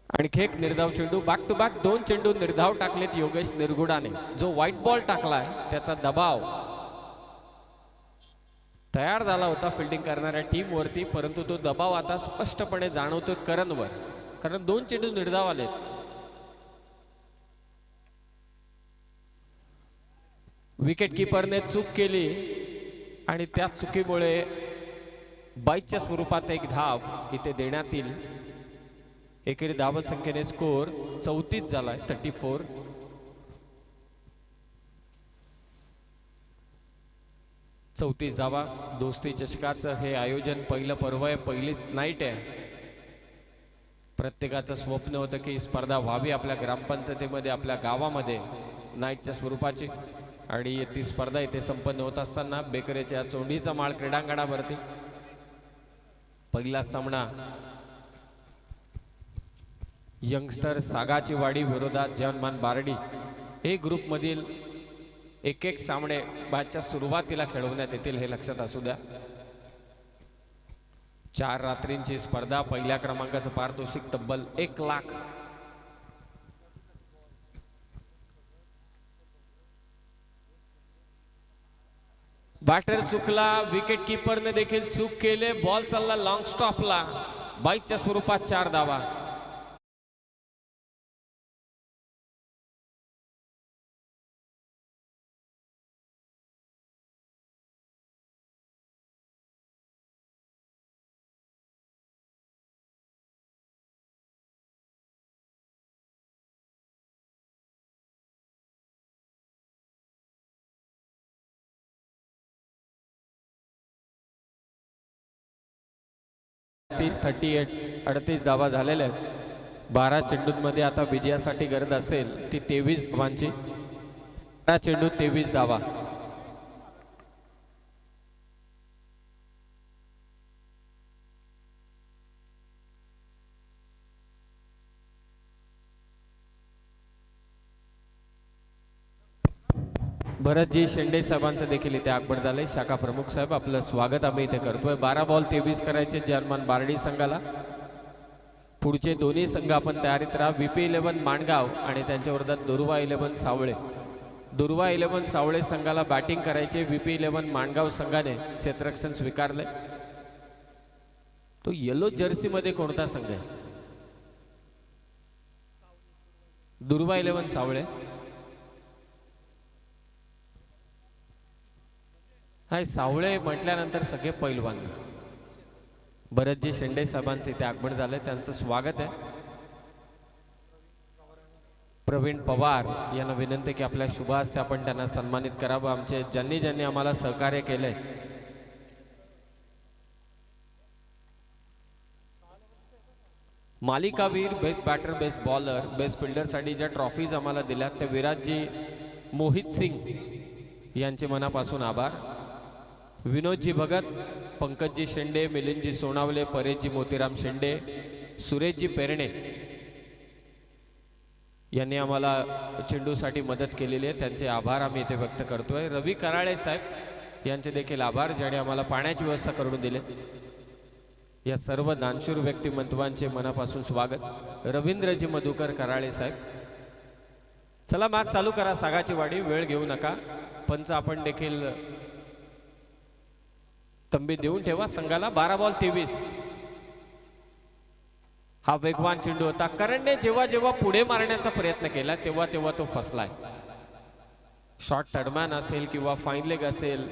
आणखी एक निर्धाव चेंडू. बॅक टू बॅक 2 चेंडू निर्धाव टाकलेत योगेश निरगुडाने. जो व्हाईट बॉल टाकलाय त्याचा दबाव तयार झाला होता फिल्डिंग करणाऱ्या टीम वरती, परंतु तो दबाव आता स्पष्टपणे जाणवतोय करणवर, कारण 2 चेंडू निर्धाव आलेत. विकेट किपरने चूक केली आणि त्या चुकीमुळे बाईच्या स्वरूपात एक धाव इथे देण्यात येईल. एकेरी धावसंख्येने स्कोर 34 झालाय. 34. धावा. दोस्ती चषकाचं हे आयोजन पहिलं पर्व आहे, पहिलीच नाईट आहे. प्रत्येकाचं स्वप्न होतं की स्पर्धा व्हावी आपल्या ग्रामपंचायतीमध्ये, आपल्या गावामध्ये नाईटच्या स्वरूपाची. आणि ती स्पर्धा इथे संपन्न होत असताना बेकरेच्या चोंडीचा माळ क्रीडांगणावरती पहिला सामना यंगस्टर सागाची वाडी विरोधात जवानमान बारडी हे ग्रुप मधील एक एक सामने मॅचच्या सुरुवातीला खेळवण्यात येतील हे लक्षात असू द्या। 4 रात्रींची स्पर्धा, पहिल्या क्रमांकाचं पारितोषिक तब्बल 1 लाख। बॅटर चुकला, विकेट कीपरने देखील चूक केले, बॉल चालला लॉंग स्टॉपला, बाईकच्या स्वरूपात 4 धावा। तीस 38 धावा झालेल्या आहेत। 12 चेंडूंमध्ये आता विजयासाठी गरज असेल ती 23 धावांची। 12 चेंडू 23 धावा। भरतजी शेंडे साहेबांचं देखील इथे आगमन झालंय। शाखा प्रमुख साहेब आपलं स्वागत आम्ही इथे करतोय। 12 बॉल 23 करायचे जवानमान बारडी संघाला। पुढचे दोन्ही संघ आपण तयारीत राहा। VP 11 माणगाव आणि त्यांच्या विरोधात दुर्वा 11 सावळे। दुर्वा 11 सावळे संघाला बॅटिंग करायचे। VP 11 माणगाव संघाने क्षेत्ररक्षण स्वीकारले। तो येलो जर्सी मध्ये कोणता संघ आहे? दुर्वा 11 सावळे। हाय, सावळे म्हटल्यानंतर सगळे पैलवान। भरतजी शेंडे साहेबांचे इथे आगमन झालंय, त्यांचं स्वागत आहे। प्रवीण पवार यांना विनंती की आपल्या शुभ हस्ते आपण त्यांना सन्मानित करावं। आमचे ज्यांनी आम्हाला सहकार्य केलंय। मालिकावीर, best batter, best bowler, best फिल्डरसाठी ज्या ट्रॉफीज आम्हाला दिल्यात त्या विराजजी मोहित सिंग यांचे मनापासून आभार। विनोदजी भगत, पंकजजी शेंडे, मिलिंदजी सोनावले, परेशजी मोतीराम शेंडे, सुरेशजी पेरणे यांनी आम्हाला चेंडूसाठी मदत केलेली आहे, त्यांचे आभार आम्ही इथे व्यक्त करतोय। रवी कराळे साहेब यांचे देखील आभार, ज्याने आम्हाला पाण्याची व्यवस्था करून दिली। या सर्व दानशूर व्यक्तिमत्वांचे मनापासून स्वागत। रवींद्रजी मधुकर कराळे साहेब, चला मॅच चालू करा। सागाची वाडी, वेळ घेऊ नका। पंच आपण देखील तंबी देऊन ठेवा संघाला। 12 बॉल 23। हा वेगवान चेंडू होता। करणने जेव्हा पुढे मारण्याचा प्रयत्न केला तेव्हा तो फसलाय। शॉर्ट थर्डमॅन असेल किंवा फाईन लेग असेल,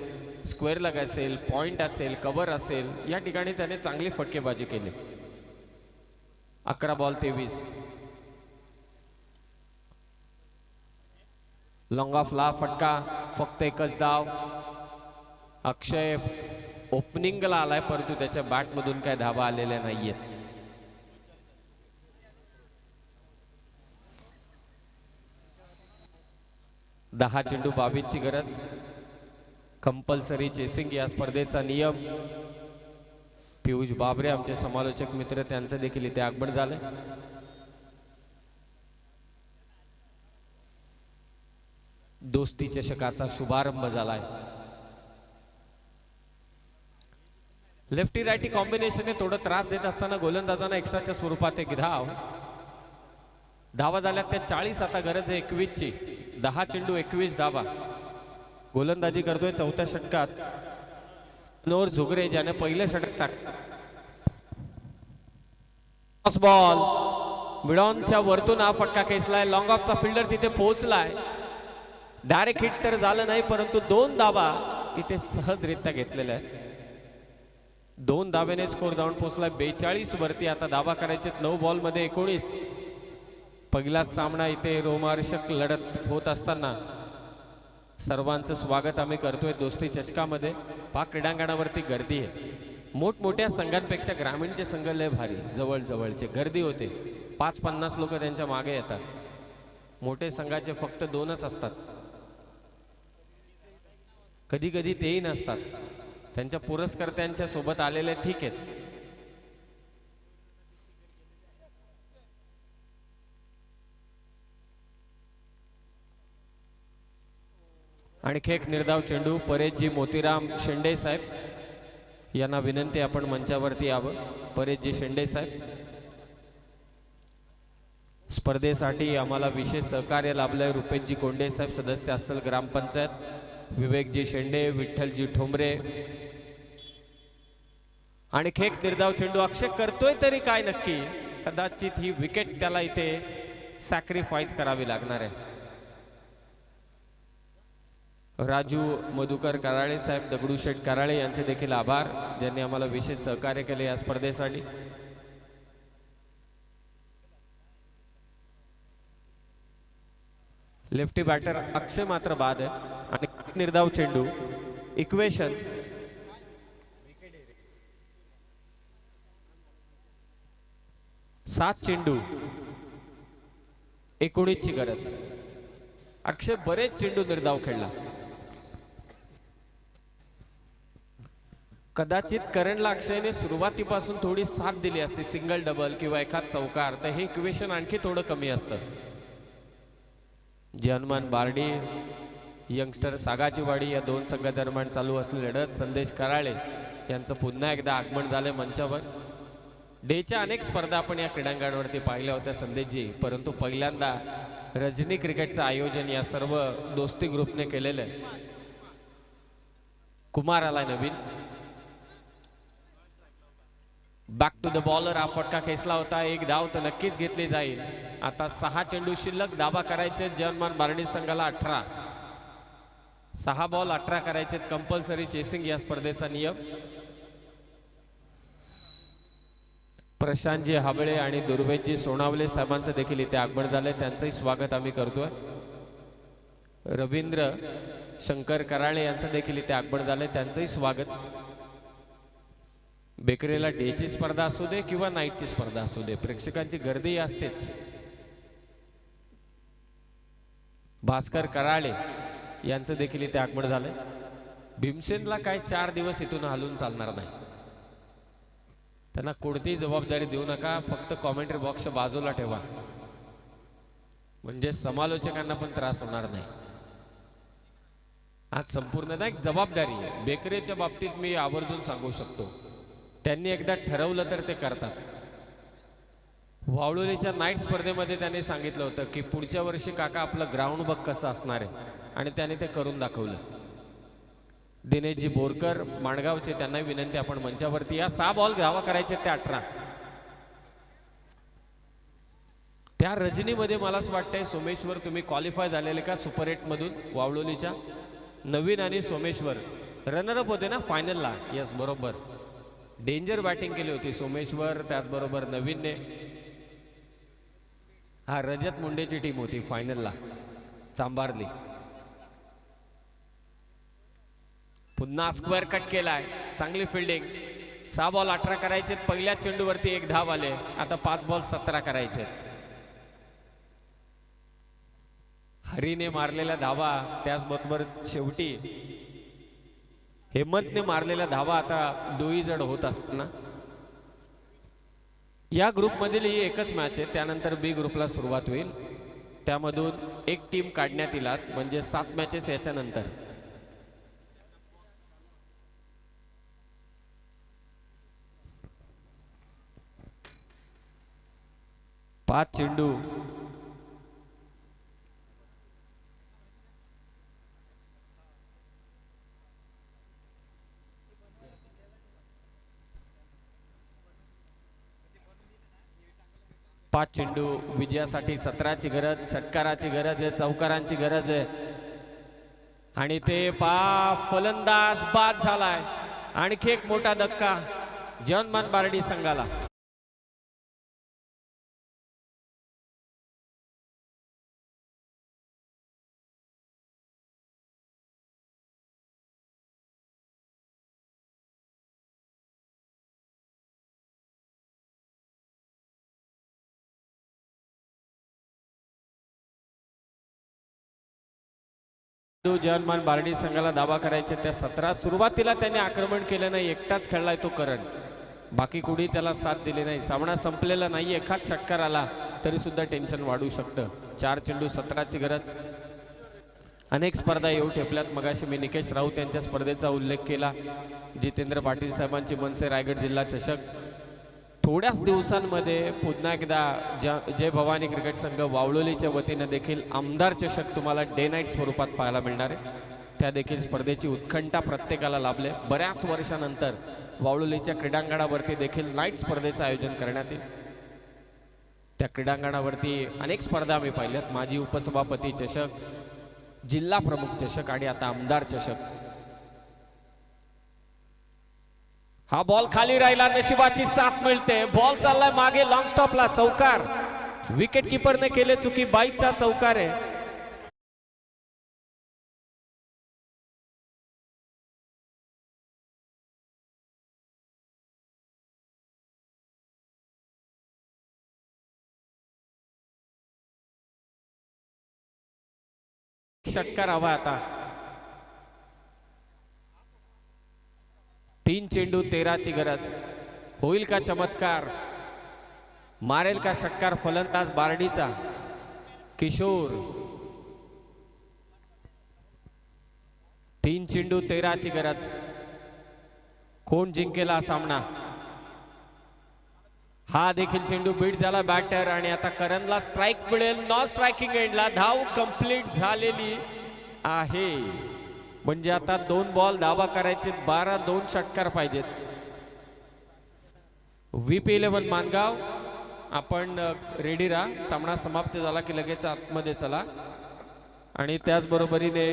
स्क्वेअर लेग असेल, पॉइंट असेल, कव्हर असेल, या ठिकाणी त्याने चांगली फटकेबाजी केली। 11 बॉल 23। लॉंग ऑफला फटका, फक्त एकच धाव। अक्षय ओपनिंगला आलाय, परंतु त्याच्या बॅट मधून काय धावा आलेल्या नाहीयेत। दहा चेंडू 22 ची गरज। कंपल्सरी चेसिंग या स्पर्धेचा नियम। पियुष बाबरे आमचे समालोचक मित्र, त्यांचं देखील इथे आगमन झालंय। दोस्ती चषकाचा शुभारंभ झालाय। लेफ्टी रायटी कॉम्बिनेशन थोडं त्रास देत असताना गोलंदाजांना एक्स्ट्राच्या स्वरूपात एक धाव। धावा झाल्यात त्या 40, आता गरज आहे 21 ची। 10 चेंडू 21 धावा। गोलंदाजी करतोय चौथ्या षटकात मनोहर झुगरे, ज्याने पहिलं षटक टाकलं। बॉल मिडॉनच्या वरतून हा फटका खेचलाय। लॉंग ऑफचा फिल्डर तिथे पोहोचलाय। डायरेक्ट हिट तर झालं नाही, परंतु 2 धावा इथे सहजरित्या घेतलेल्या आहेत। 2 धावेने स्कोर जाऊन पोहोचलाय 42 वरती। आता धावा करायचे 9 बॉल मध्ये 19। पहिलाच सामना इथे रोमहर्षक लढत होत असताना सर्वांचं स्वागत आम्ही करतोय दोस्ती चषकामध्ये। पाक क्रीडांगणावरती गर्दी आहे। मोठमोठ्या संघांपेक्षा ग्रामीणचे संघ लय भारी, जवळचे गर्दी होते। 5-50 लोक त्यांच्या मागे येतात। मोठे संघाचे फक्त 2च असतात, कधी कधी तेही नसतात। त्यांच्या पुरस्कर्त्यांच्या सोबत आलेले ठीक आहेत। आणखी एक निर्धाव चेंडू परेशजी मोतीराम शेंडे साहेब यांना विनंती आपण मंचावरती यावं. परेशजी शेंडे साहेब, स्पर्धेसाठी आम्हाला विशेष सहकार्य लाभलंय. रुपेशजी कोंडे साहेब सदस्य अस्सल ग्रामपंचायत, विवेकजी शेंडे, विठ्ठलजी ठोंबरे. आणखी एक निर्धाव चेंडू. अक्षय करतोय तरी काय नक्की, कदाचित ही विकेट त्याला इथे सॅक्रिफाईस करावी लागणार आहे. राजू मधुकर कराळे साहेब, दगडूशेठ कराळे यांचे देखील आभार, ज्यांनी आम्हाला विशेष सहकार्य केले या स्पर्धेसाठी. लेफ्टी बॅटर अक्षय मात्र बाद आहे. आणि निर्धाव चेंडू. इक्वेशन 7 चेंडू 19 ची गरज. अक्षय बरेच चेंडू निर्धाव खेळला. कदाचित करणला अक्षयने सुरुवातीपासून थोडी साथ दिली असती, सिंगल डबल किंवा एखाद चौकार, तर हे इक्वेशन आणखी थोडं कमी असतं. हनुमान बारडी यंगस्टर सागाचीवाडी या दोन संघादरम्यान चालू असलेली लढत. संदेश कराळे यांचं पुन्हा एकदा आगमन झाले मंचावर. डेच्या अनेक स्पर्धा आपण या क्रीडांगणावरती पाहिल्या होत्या संदेशजी, परंतु पहिल्यांदा रजनी क्रिकेटचं आयोजन या सर्व दोस्ती ग्रुपने केलेलं आहे. कुमार आलाय नवीन. Back to the bowler. हा फटका खेचला होता, एक धाव तर नक्कीच घेतली जाईल. आता 6 चेंडू शिल्लक. धावा करायचे हनुमान बारडी संघाला 18. 6 बॉल 18 करायचे. कंपल्सरी चेसिंग या स्पर्धेचा नियम. प्रशांतजी हाबळे आणि दुर्वेशजी सोनावले साहेबांचं देखील इथे आगमन झालंय, त्यांचंही स्वागत आम्ही करतोय. रवींद्र शंकर कराळे यांचं देखील इथे आगमन झालंय, त्यांचंही स्वागत. बेकरीला डेची स्पर्धा असू दे किंवा नाईटची स्पर्धा असू दे, प्रेक्षकांची गर्दी असतेच. भास्कर कराळे यांचं देखील इथे आगमन झालंय. भीमसेनला काय 4 दिवस इथून हलून चालणार नाही, त्यांना कोणतीही जबाबदारी देऊ नका, फक्त कॉमेंट्री बॉक्स बाजूला ठेवा, म्हणजे समालोचकांना पण त्रास होणार नाही. आज संपूर्ण एक जबाबदारी आहे. बेकरीच्या बाबतीत मी आवर्जून सांगू शकतो, त्यांनी एकदा ठरवलं तर ते करतात. वावळोलीच्या नाईट स्पर्धेमध्ये त्यांनी सांगितलं होतं की पुढच्या वर्षी काका आपलं ग्राउंड बघ कसं असणार आहे, आणि त्याने ते करून दाखवलं. दिनेशजी बोरकर माणगावचे, त्यांना विनंती आपण मंचावरती या. 6 बॉल धावा करायचे ते 18. त्या रजनीमध्ये मला असं वाटतंय सोमेश्वर तुम्ही क्वालिफाय झालेले का सुपर 8 मधून? वावळोलीच्या नवीन आणि सोमेश्वर रनरअप होते ना फायनलला. यस बरोबर, डेंजर बॅटिंग केली होती सोमेश्वर, त्याचबरोबर नवीनने. हा रजत मुंडेची टीम होती फायनलला, चांबारली. पुन्हा स्क्वेअर कट केलाय, चांगली फिल्डिंग. 6 बॉल 18 करायचे. पहिल्या चेंडूवरती 1 धाव आले. आता 5 बॉल 17 करायचे. हरीने मारलेल्या धावा, त्याचबरोबर शेवटी हेमंतने मारलेल्या धावा आता दोही जड होत असताना या ग्रुपमधील ही एकच मॅच आहे. त्यानंतर बी ग्रुपला सुरुवात होईल, त्यामधून एक टीम काढण्यात येईल आज, म्हणजे 7 मॅचेस याच्यानंतर. पाच चेंडू. पाच चेंडू विजयासाठी 17ची गरज, षटकाराची गरज आहे, चौकारांची गरज आहे. आणि ते फलंदाज बाद झालाय. आणखी एक मोठा धक्का हनुमान बारडी संघाला. हनुमान बारडी संघाला धावा करायचे त्या 17. सुरुवातीला त्याने आक्रमण केलं नाही, एकटाच खेळलाय तो करण, बाकी कुणी त्याला साथ दिली नाही. सामना संपलेला नाही, एखाद षटकार आला तरी सुद्धा टेन्शन वाढू शकतं. 4 चेंडू 17ची गरज. अनेक स्पर्धा येऊ ठेपल्यात. मगाशी मी निकेश राऊत यांच्या स्पर्धेचा उल्लेख केला. जितेंद्र पाटील साहेबांची मनसे रायगड जिल्हा चषक थोड्याच दिवसांमध्ये पुन्हा एकदा जय भवानी क्रिकेट संघ वावळोलीच्या वतीने देखील आमदार चषक तुम्हाला डे नाईट स्वरूपात पाहायला मिळणार आहे. त्या देखील स्पर्धेची उत्कंठा प्रत्येकाला लाभले. बऱ्याच वर्षानंतर वावळोलीच्या क्रीडांगणावरती देखील नाईट स्पर्धेचं आयोजन करण्यात येईल. त्या क्रीडांगणावरती अनेक स्पर्धा आम्ही पाहिल्यात. माजी उपसभापती चषक, जिल्हा प्रमुख चषक आणि आता आमदार चषक. हा बॉल खाली राहिला, नशिबाची साथ मिळते. बॉल चाललाय मागे लॉंग स्टॉपला, चौकार. विकेट किपरने केले चुकी, 22चा चौकार आहे. षटकार हवा आता. 3 चेंडू 13ची गरज. होईल का चमत्कार? मारेल का षटकार फलंदाज बारडीचा किशोर? 3 चेंडू 13ची गरज. कोण जिंकेल हा सामना? हा देखील चेंडू बीट झाला बॅटर आणि आता करणला स्ट्राइक मिळेल. नॉन स्ट्रायकिंग एंडला धाव कंप्लीट झालेली आहे. म्हणजे आता 2 बॉल धावा करायचे, 12 2 षटकार पाहिजेत. VP11 मानगाव आपण रेडी राहा. सामना समाप्त झाला की लगेच आतमध्ये चला. आणि त्याचबरोबरीने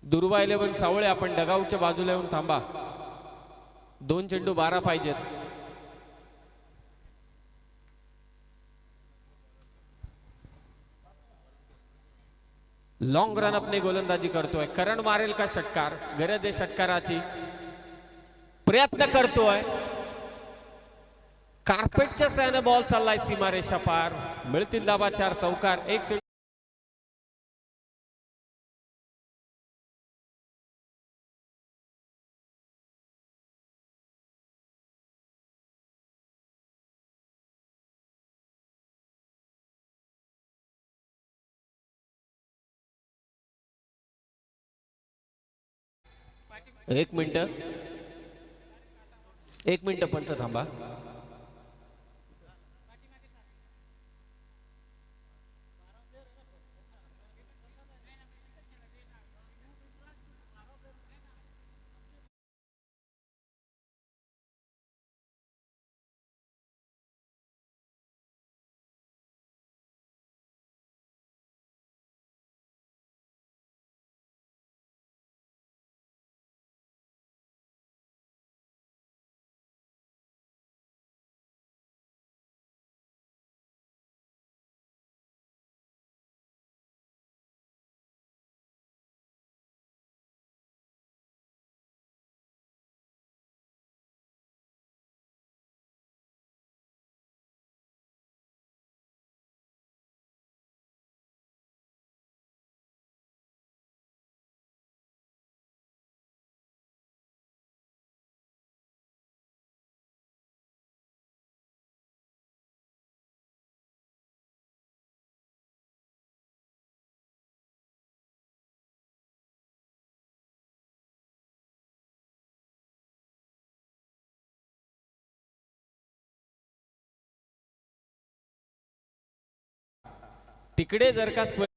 दुर्वा 11 सावळे आपण डगाऊटच्या बाजूला येऊन थांबा. 2 चेंडू 12 पाहिजेत. लॉंग रन अपने गोलंदाजी करतोय. करण मारेल का षटकार? गरज आहे षटकाराची, प्रयत्न करतोय. कार्पेटच्या सहाय्याने बॉल चाललाय सीमारेषा पार. मिळतील धावा 4 चौकार. 1 चेंडू एक मिनिट पंच थांबा. तिकडे जर का स्क्वेअर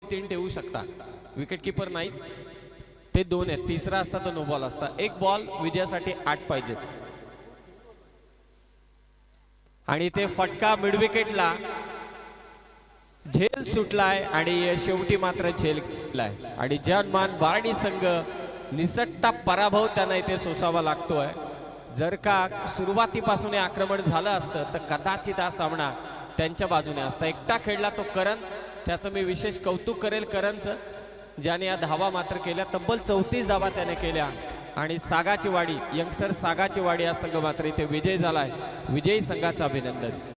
तीन ठेवू शकता. विकेट किपर नाहीच, ते 2 आहेत. तिसरा असता तो नो बॉल असता. 1 बॉल विजयासाठी 8 पाहिजेत. आणि ते फटका मिड विकेटला झेल सुटलाय आणि शेवटी मात्र झेल घेतलाय. आणि जनमान बारडी संघ निसटता पराभव त्यांना इथे सोसावा लागतोय. जर का सुरुवातीपासून आक्रमण झालं असतं तर कदाचित हा सामना त्यांच्या बाजूने असता. एकटा खेळला तो करण, त्याचं मी विशेष कौतुक करेल करणचं, ज्याने या धावा मात्र केल्या. तब्बल 34 धावा त्याने केल्या. आणि सागाची वाडी, यंगस्टर सागाची वाडी हा संघ मात्र इथे विजय झालाय. विजयी संघाचं अभिनंदन.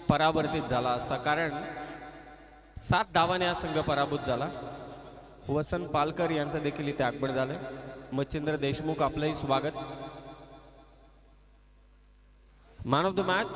परावर्तित झाला असता, कारण 7 धावाने हा संघ पराभूत झाला. वसंत पालकर यांचं देखील इथे आगमन झालं. मच्छिंद्र देशमुख आपलंही स्वागत. Man of the match